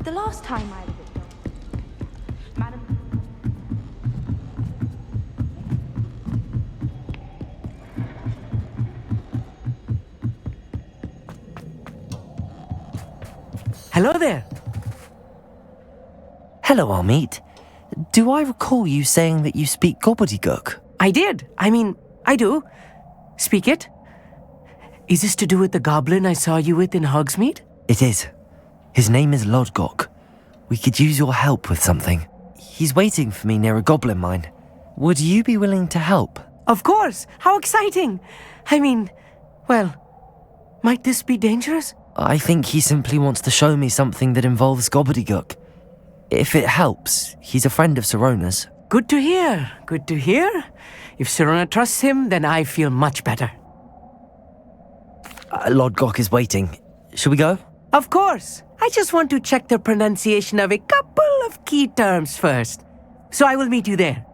Speaker 18: The last time I was at Dawson, Madam...
Speaker 20: Hello there.
Speaker 3: Hello, Amit. Do I recall you saying that you speak gobbledygook?
Speaker 20: I did. I do. Speak it. Is this to do with the goblin I saw you with in Hogsmeade?
Speaker 3: It is. His name is Lodgok. We could use your help with something. He's waiting for me near a goblin mine. Would you be willing to help?
Speaker 20: Of course. How exciting. Well, might this be dangerous?
Speaker 3: I think he simply wants to show me something that involves gobbledygook. If it helps, he's a friend of Sirona's.
Speaker 20: Good to hear. Good to hear. If Sirona trusts him, then I feel much better.
Speaker 3: Lodgok is waiting. Shall we go?
Speaker 20: Of course. I just want to check the pronunciation of a couple of key terms first. So I will meet you there.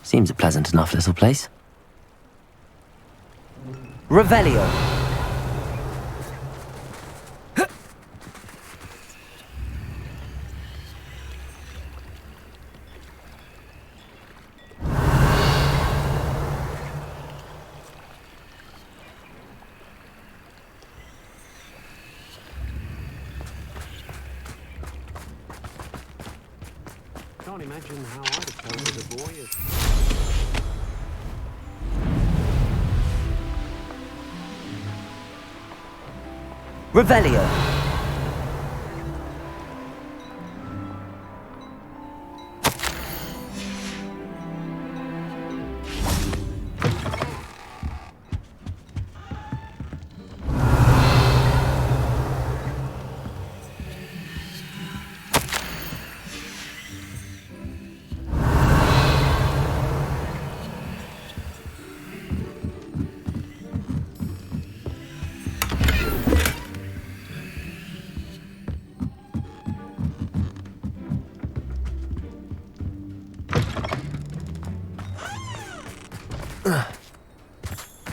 Speaker 3: Seems a pleasant enough little place. Revelio.
Speaker 6: Can't imagine how I'd have felt as a boy.
Speaker 3: Revelio.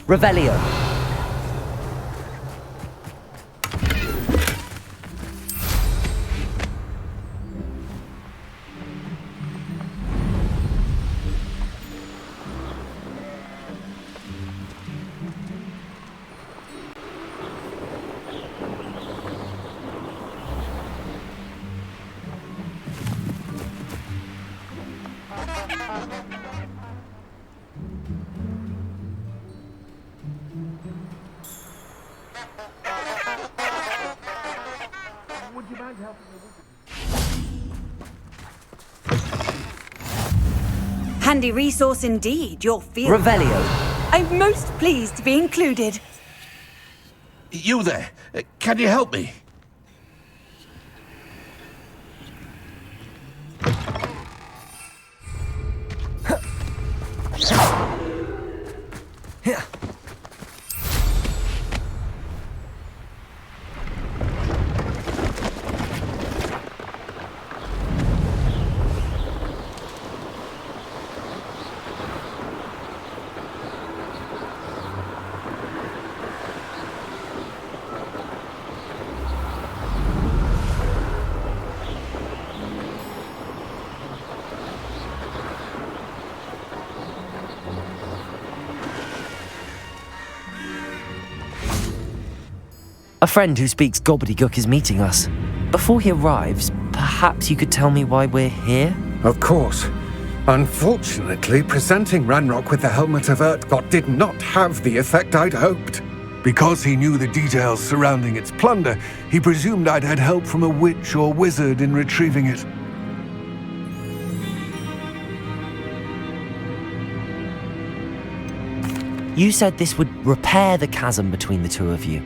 Speaker 3: Revelio.
Speaker 6: Would you mind helping me?
Speaker 8: Handy resource indeed, your field.
Speaker 3: Revelio.
Speaker 8: I'm most pleased to be included.
Speaker 9: You there? Can you help me?
Speaker 3: friend who speaks gobbledygook is meeting us. Before he arrives, perhaps you could tell me why we're here?
Speaker 21: Of course. Unfortunately, presenting Ranrock with the Helmet of Urtkot did not have the effect I'd hoped. Because he knew the details surrounding its plunder, he presumed I'd had help from a witch or wizard in retrieving it.
Speaker 3: You said this would repair the chasm between the two of you.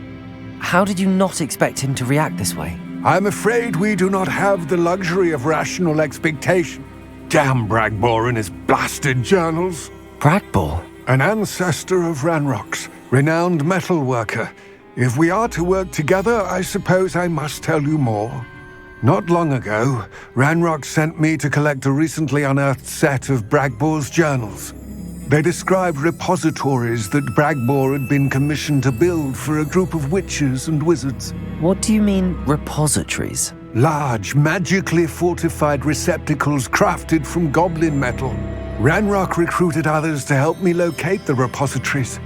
Speaker 3: How did you not expect him to react this way?
Speaker 21: I'm afraid we do not have the luxury of rational expectation. Damn Bragbor and his blasted journals.
Speaker 3: Bragbor?
Speaker 21: An ancestor of Ranrock's, renowned metal worker. If we are to work together, I suppose I must tell you more. Not long ago, Ranrock sent me to collect a recently unearthed set of Bragbor's journals. They described repositories that Bragbor had been commissioned to build for a group of witches and wizards.
Speaker 3: What do you mean, repositories?
Speaker 21: Large, magically fortified receptacles crafted from goblin metal. Ranrock recruited others to help me locate the repositories.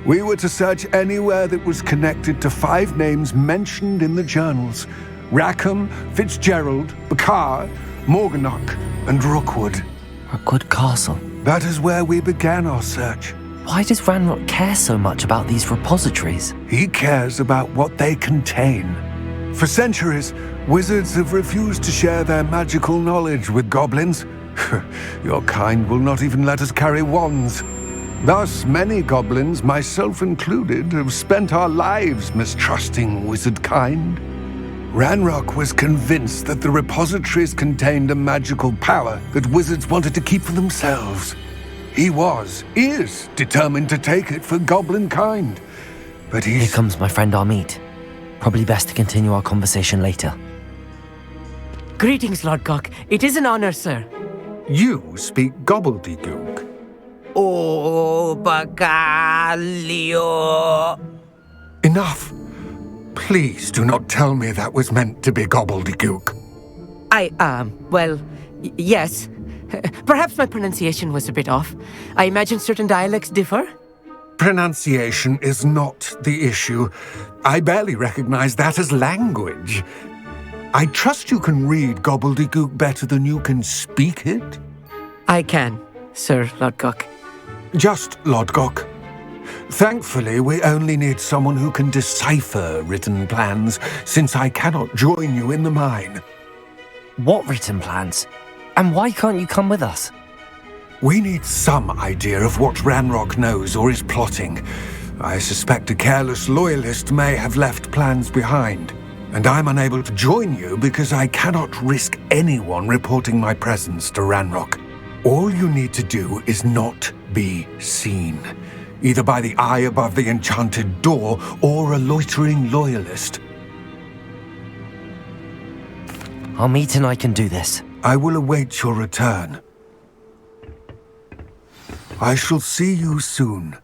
Speaker 21: We were to search anywhere that was connected to 5 names mentioned in the journals: Rackham, Fitzgerald, Bakar, Morganach, and Rookwood.
Speaker 3: Rookwood Castle.
Speaker 21: That is where we began our search.
Speaker 3: Why does Ranrock care so much about these repositories?
Speaker 21: He cares about what they contain. For centuries, wizards have refused to share their magical knowledge with goblins. Your kind will not even let us carry wands. Thus, many goblins, myself included, have spent our lives mistrusting wizard kind. Ranrock was convinced that the repositories contained a magical power that wizards wanted to keep for themselves. He is determined to take it for goblin kind. But
Speaker 3: Here comes my friend Amit. Probably best to continue our conversation later.
Speaker 20: Greetings, Lord Cock. It is an honor, sir.
Speaker 21: You speak gobbledygook.
Speaker 16: Oh, Bacalio.
Speaker 21: Enough. Please do not tell me that was meant to be gobbledygook.
Speaker 20: Yes. Perhaps my pronunciation was a bit off. I imagine certain dialects differ.
Speaker 21: Pronunciation is not the issue. I barely recognize that as language. I trust you can read gobbledygook better than you can speak it?
Speaker 20: I can, Sir Lodgok.
Speaker 21: Just Lodgok. Thankfully, we only need someone who can decipher written plans, since I cannot join you in the mine.
Speaker 3: What written plans? And why can't you come with us?
Speaker 21: We need some idea of what Ranrock knows or is plotting. I suspect a careless loyalist may have left plans behind, and I'm unable to join you because I cannot risk anyone reporting my presence to Ranrock. All you need to do is not be seen, either by the eye above the enchanted door or a loitering loyalist.
Speaker 3: Amit and I can do this.
Speaker 21: I will await your return. I shall see you soon.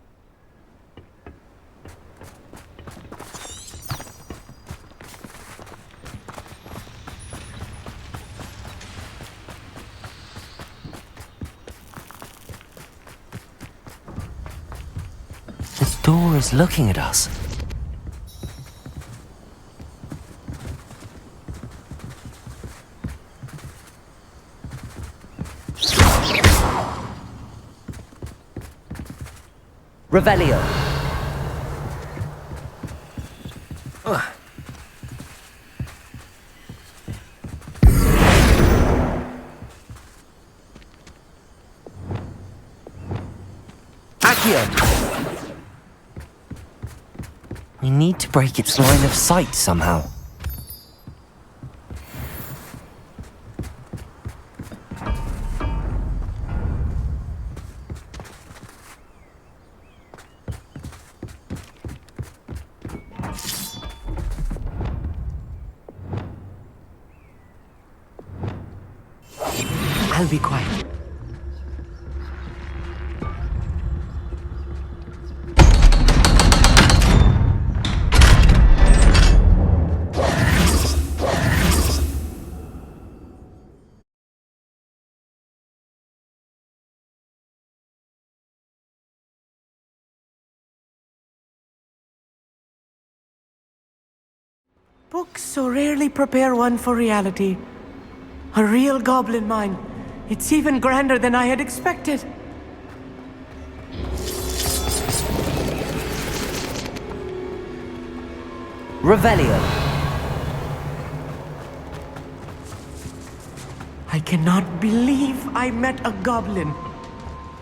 Speaker 3: The door is looking at us. Revelio. Accio. We need to break its line of sight somehow.
Speaker 20: I'll be quiet. Books so rarely prepare one for reality. A real goblin mine. It's even grander than I had expected.
Speaker 3: Revelio.
Speaker 20: I cannot believe I met a goblin.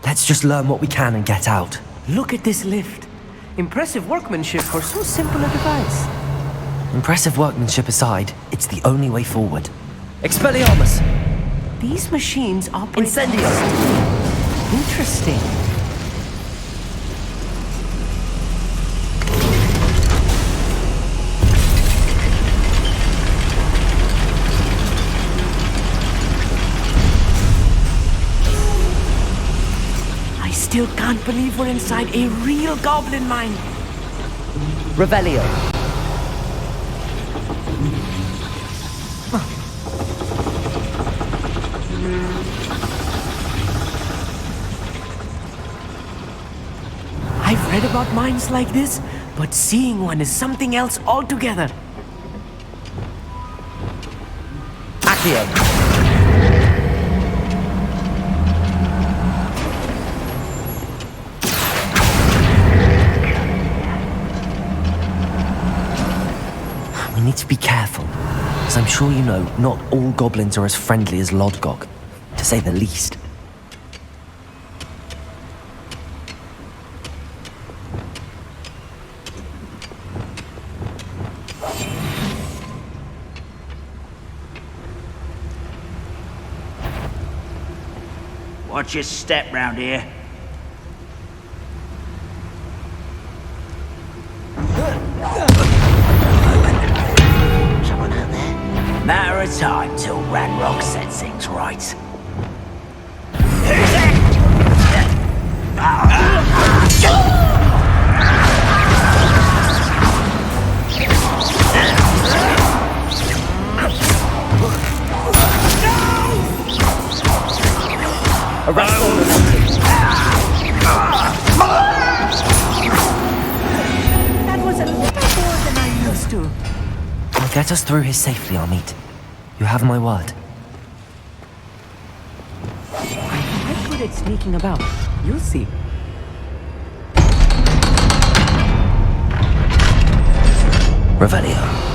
Speaker 3: Let's just learn what we can and get out.
Speaker 20: Look at this lift. Impressive workmanship for so simple a device.
Speaker 3: Impressive workmanship aside, it's the only way forward. Expelliarmus!
Speaker 20: These machines operate...
Speaker 3: Incendio!
Speaker 20: Interesting. I still can't believe we're inside a real goblin mine.
Speaker 3: Revelio.
Speaker 20: I've read about mines like this, but seeing one is something else altogether.
Speaker 3: Accio. We need to be careful, as I'm sure you know, not all goblins are as friendly as Lodgok, to say the least.
Speaker 2: Watch your step round here.
Speaker 16: Someone out there?
Speaker 2: Matter of time till Ranrock sets things right.
Speaker 20: That was a little more than I'm used to.
Speaker 3: I'll get us through here safely, Amit. You have my word.
Speaker 20: I'm good at sneaking about. You'll see.
Speaker 3: Revelio.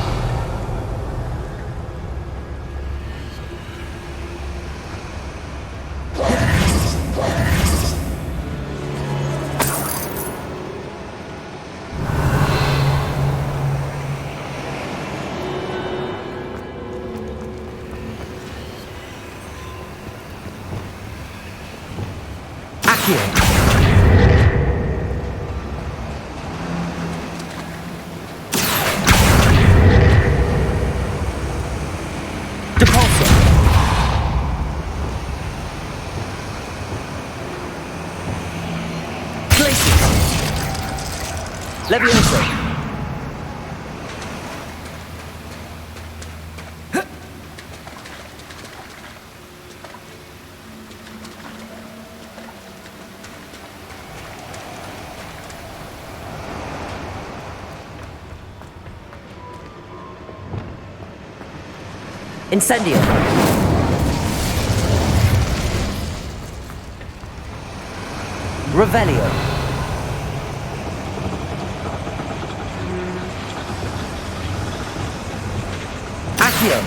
Speaker 3: Levioso. Incendio. Revelio. Accio.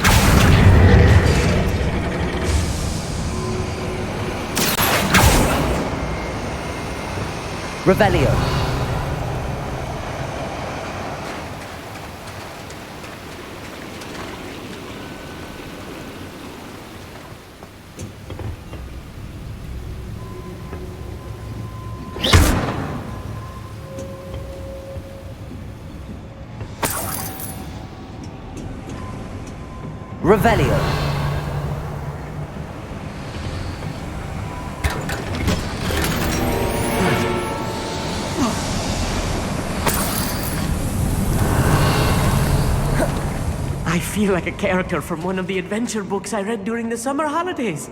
Speaker 3: Revelio. Revelio.
Speaker 20: I feel like a character from one of the adventure books I read during the summer holidays.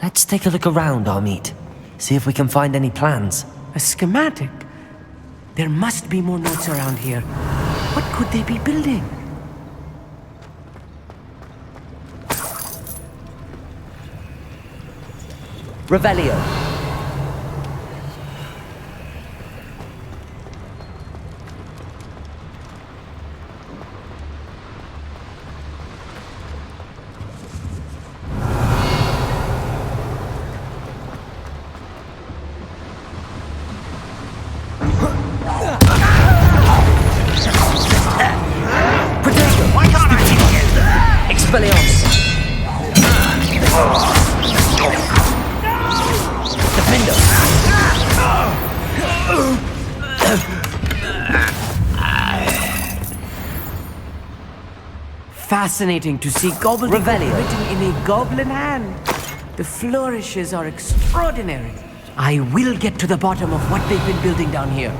Speaker 3: Let's take a look around, Amit. See if we can find any plans.
Speaker 20: A schematic? There must be more notes around here. What could they be building?
Speaker 3: Revelio.
Speaker 2: Why can't I hit you?
Speaker 3: Expelliarmus. Defender.
Speaker 20: Fascinating to see gobbledygook
Speaker 3: Revelio.
Speaker 20: written in a goblin hand. The flourishes are extraordinary. I will get to the bottom of what they've been building down here.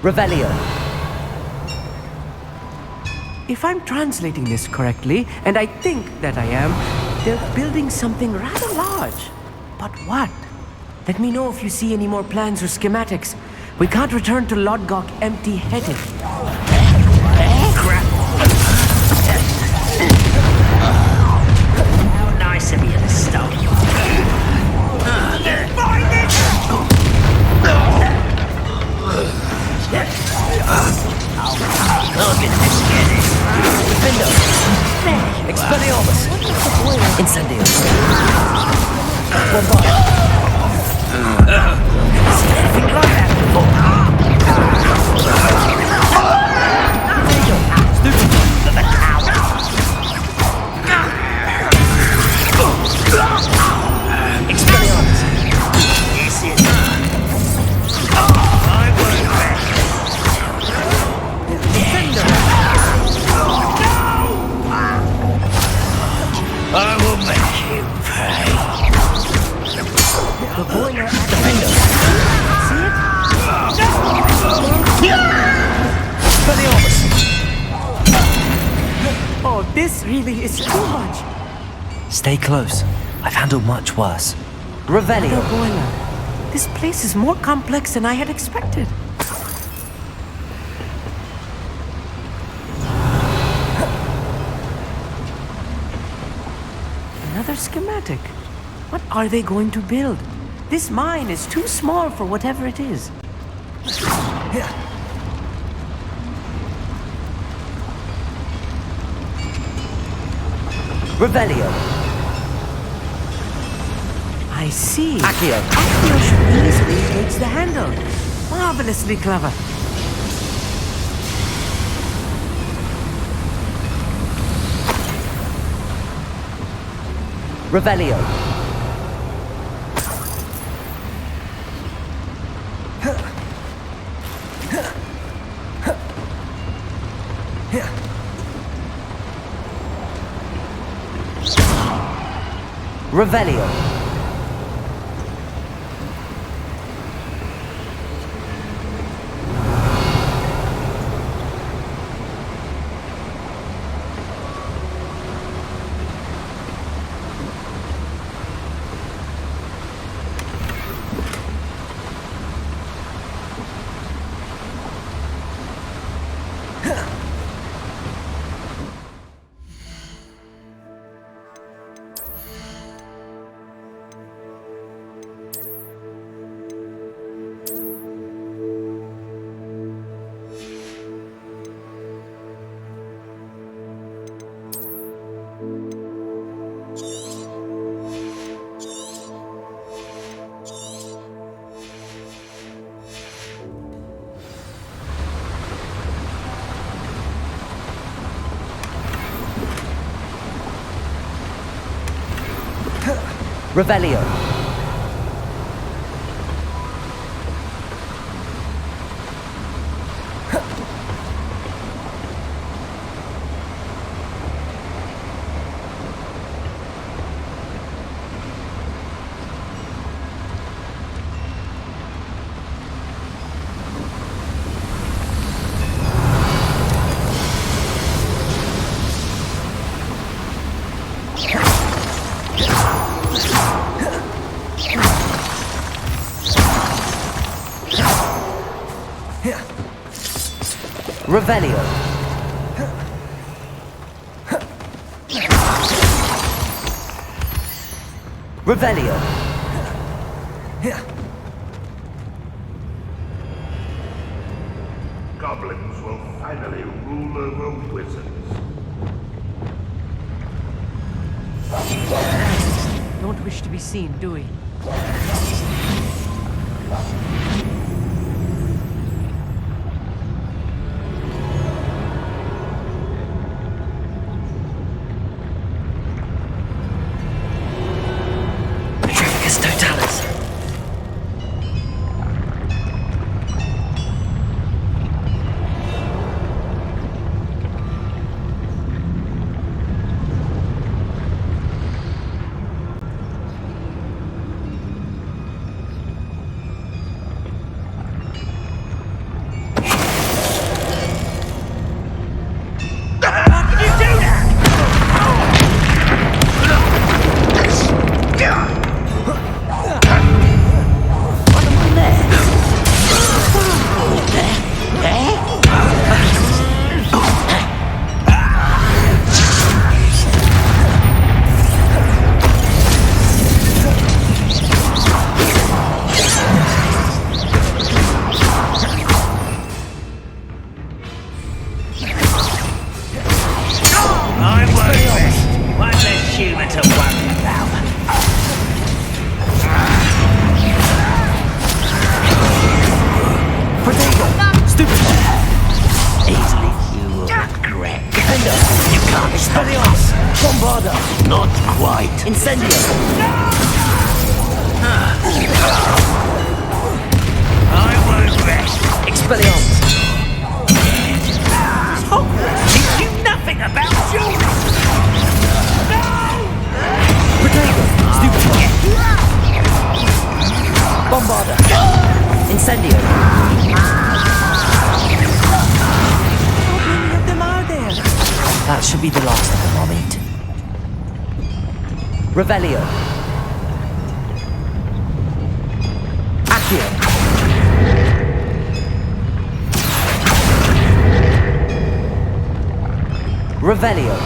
Speaker 3: Revelio.
Speaker 20: If I'm translating this correctly, and I think that I am, they're building something rather large. But what? Let me know if you see any more plans or schematics. We can't return to Lodgok empty-headed.
Speaker 2: Crap. How nice of you to stop. Find it! Look at this getting.
Speaker 3: Defender. Expelliarmus. Incendio. Bombard.
Speaker 2: Anything like that before? The coward. Expelliarmus. This is. I won't rest. I will make you pay.
Speaker 20: The boiler
Speaker 3: Defender. Expelliarmus.
Speaker 20: Oh, this really is too much.
Speaker 3: Stay close. I've handled much worse.
Speaker 20: The
Speaker 3: Revelio.
Speaker 20: boiler. This place is more complex than I had expected. Another schematic. What are they going to build? This mine is too small for whatever it is.
Speaker 3: Revelio.
Speaker 20: I see.
Speaker 3: Accio.
Speaker 20: Accio should easily reach the handle. Marvelously clever.
Speaker 3: Revelio. Revelio. Revelio.
Speaker 20: Revelio. Revelio.
Speaker 9: Goblins will finally rule over wizards.
Speaker 20: Don't wish to be seen, do we?
Speaker 3: Trifficus Totalis.
Speaker 2: I won't rest. One less human to worry about.
Speaker 3: Potato! Stupid!
Speaker 2: Easily you will regret.
Speaker 3: Defender!
Speaker 2: You can't stop us.
Speaker 3: Bombarda!
Speaker 2: Not quite.
Speaker 3: Incendio!
Speaker 2: I won't rest.
Speaker 3: Expelliarmus!
Speaker 2: Hogwarts teach you nothing about children.
Speaker 3: Potato! Stupid! Bombarda! Incendio!
Speaker 20: How many of them are there?
Speaker 3: That should be the last of them, I'll meet. Revelio! Accio! Revelio!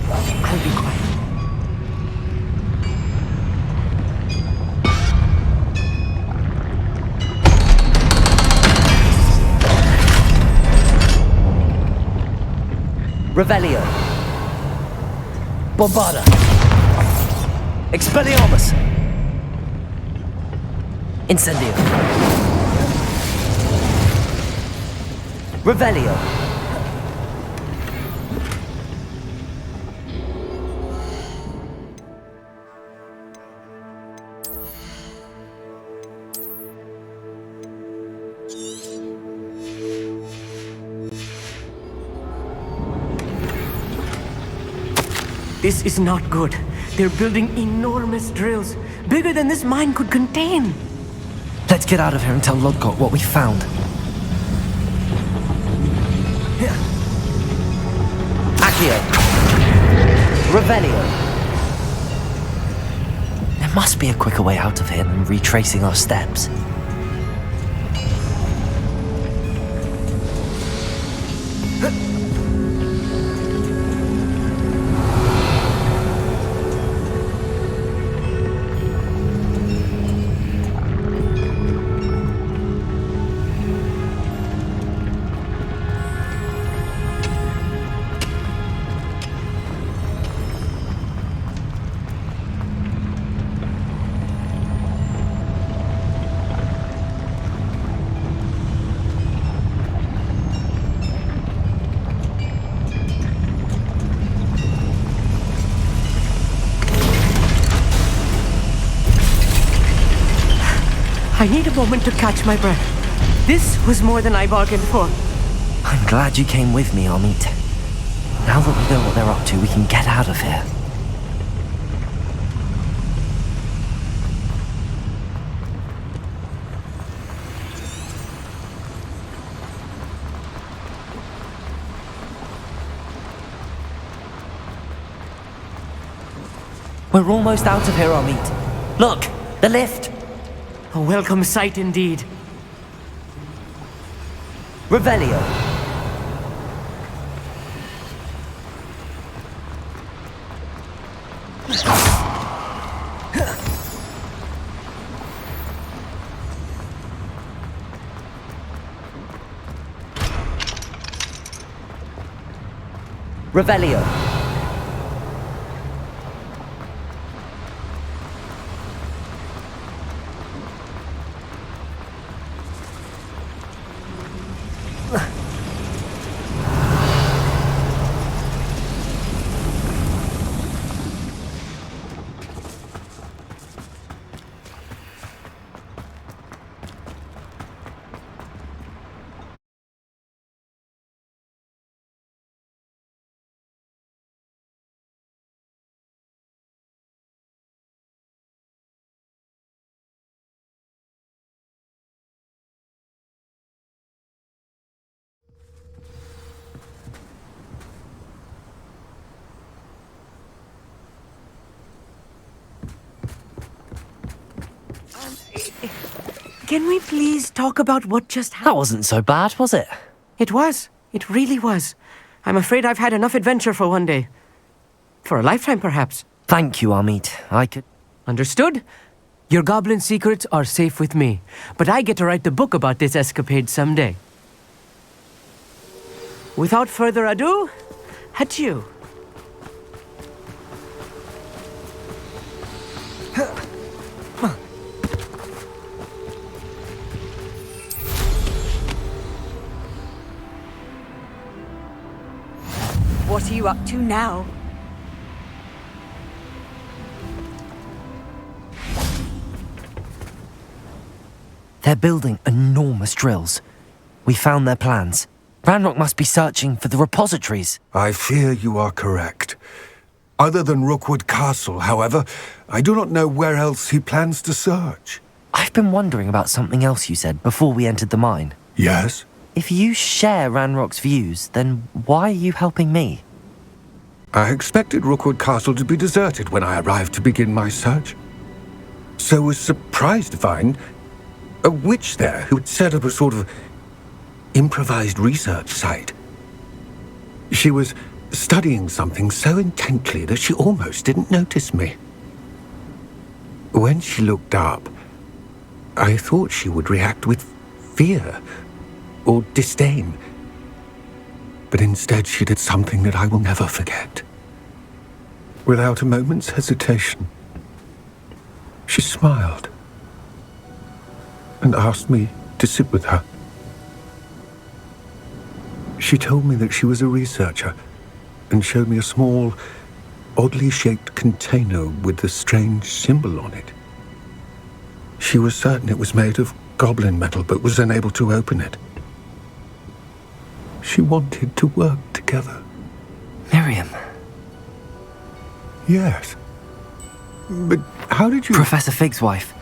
Speaker 20: I'll be quiet.
Speaker 3: Revelio! Bombarda! Expelliarmus! Incendio! Revelio!
Speaker 20: This is not good. They're building enormous drills, bigger than this mine could contain.
Speaker 3: Let's get out of here and tell Lodgott what we found. Accio! Revelio! There must be a quicker way out of here than retracing our steps.
Speaker 20: I need a moment to catch my breath. This was more than I bargained for.
Speaker 3: I'm glad you came with me, Amit. Now that we know what they're up to, we can get out of here. We're almost out of here, Amit. Look, the lift.
Speaker 20: A welcome sight indeed.
Speaker 3: Revelio. Revelio.
Speaker 20: Can we please talk about what just happened?
Speaker 3: That wasn't so bad, was it?
Speaker 20: It was. It really was. I'm afraid I've had enough adventure for one day. For a lifetime, perhaps.
Speaker 3: Thank you, Amit. I could...
Speaker 20: Understood? Your goblin secrets are safe with me, but I get to write the book about this escapade someday. Without further ado, adieu.
Speaker 8: What are you up to now?
Speaker 3: They're building enormous drills. We found their plans. Ranrock must be searching for the repositories.
Speaker 21: I fear you are correct. Other than Rookwood Castle, however, I do not know where else he plans to search.
Speaker 3: I've been wondering about something else you said before we entered the mine.
Speaker 21: Yes?
Speaker 3: If you share Ranrock's views, then why are you helping me?
Speaker 21: I expected Rookwood Castle to be deserted when I arrived to begin my search. So was surprised to find a witch there who had set up a sort of improvised research site. She was studying something so intently that she almost didn't notice me. When she looked up, I thought she would react with fear or disdain. But instead she did something that I will never forget. Without a moment's hesitation, she smiled and asked me to sit with her. She told me that she was a researcher and showed me a small, oddly shaped container with a strange symbol on it. She was certain it was made of goblin metal, but was unable to open it. She wanted to work together.
Speaker 3: Miriam.
Speaker 21: Yes. But how did you...
Speaker 3: Professor Fig's wife.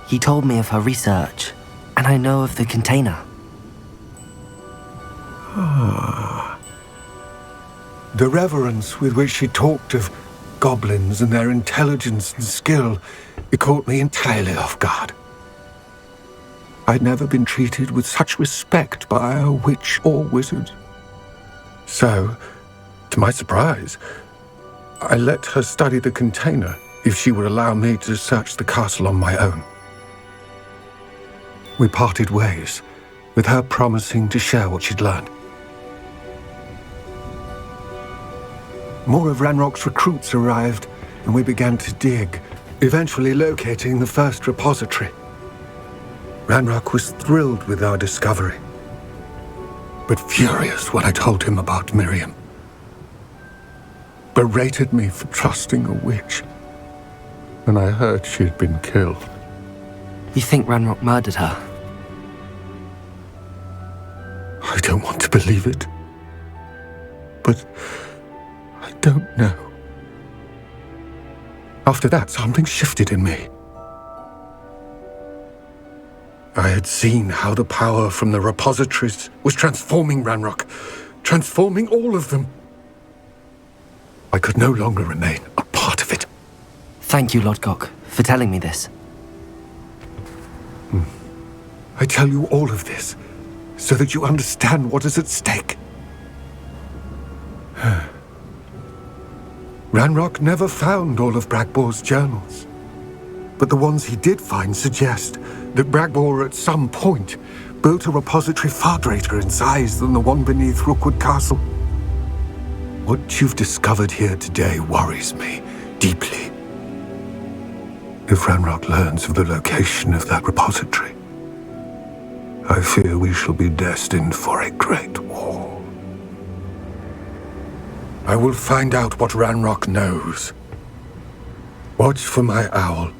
Speaker 3: He told me of her research, and I know of the container.
Speaker 21: Ah. The reverence with which she talked of goblins and their intelligence and skill, it caught me entirely off guard. I'd never been treated with such respect by a witch or wizard. So, to my surprise, I let her study the container if she would allow me to search the castle on my own. We parted ways, with her promising to share what she'd learned. More of Ranrock's recruits arrived, and we began to dig, eventually locating the first repository. Ranrock was thrilled with our discovery, but furious when I told him about Miriam. Berated me for trusting a witch when I heard she had been killed.
Speaker 3: You think Ranrock murdered her?
Speaker 21: I don't want to believe it. But I don't know. After that, something shifted in me. I had seen how the power from the repositories was transforming Ranrock, transforming all of them. I could no longer remain a part of it.
Speaker 3: Thank you, Lodgok, for telling me this.
Speaker 21: I tell you all of this so that you understand what is at stake. Ranrock never found all of Bragbor's journals, but the ones he did find suggest that Bragbor at some point built a repository far greater in size than the one beneath Rookwood Castle. What you've discovered here today worries me deeply. If Ranrock learns of the location of that repository, I fear we shall be destined for a great war. I will find out what Ranrock knows. Watch for my owl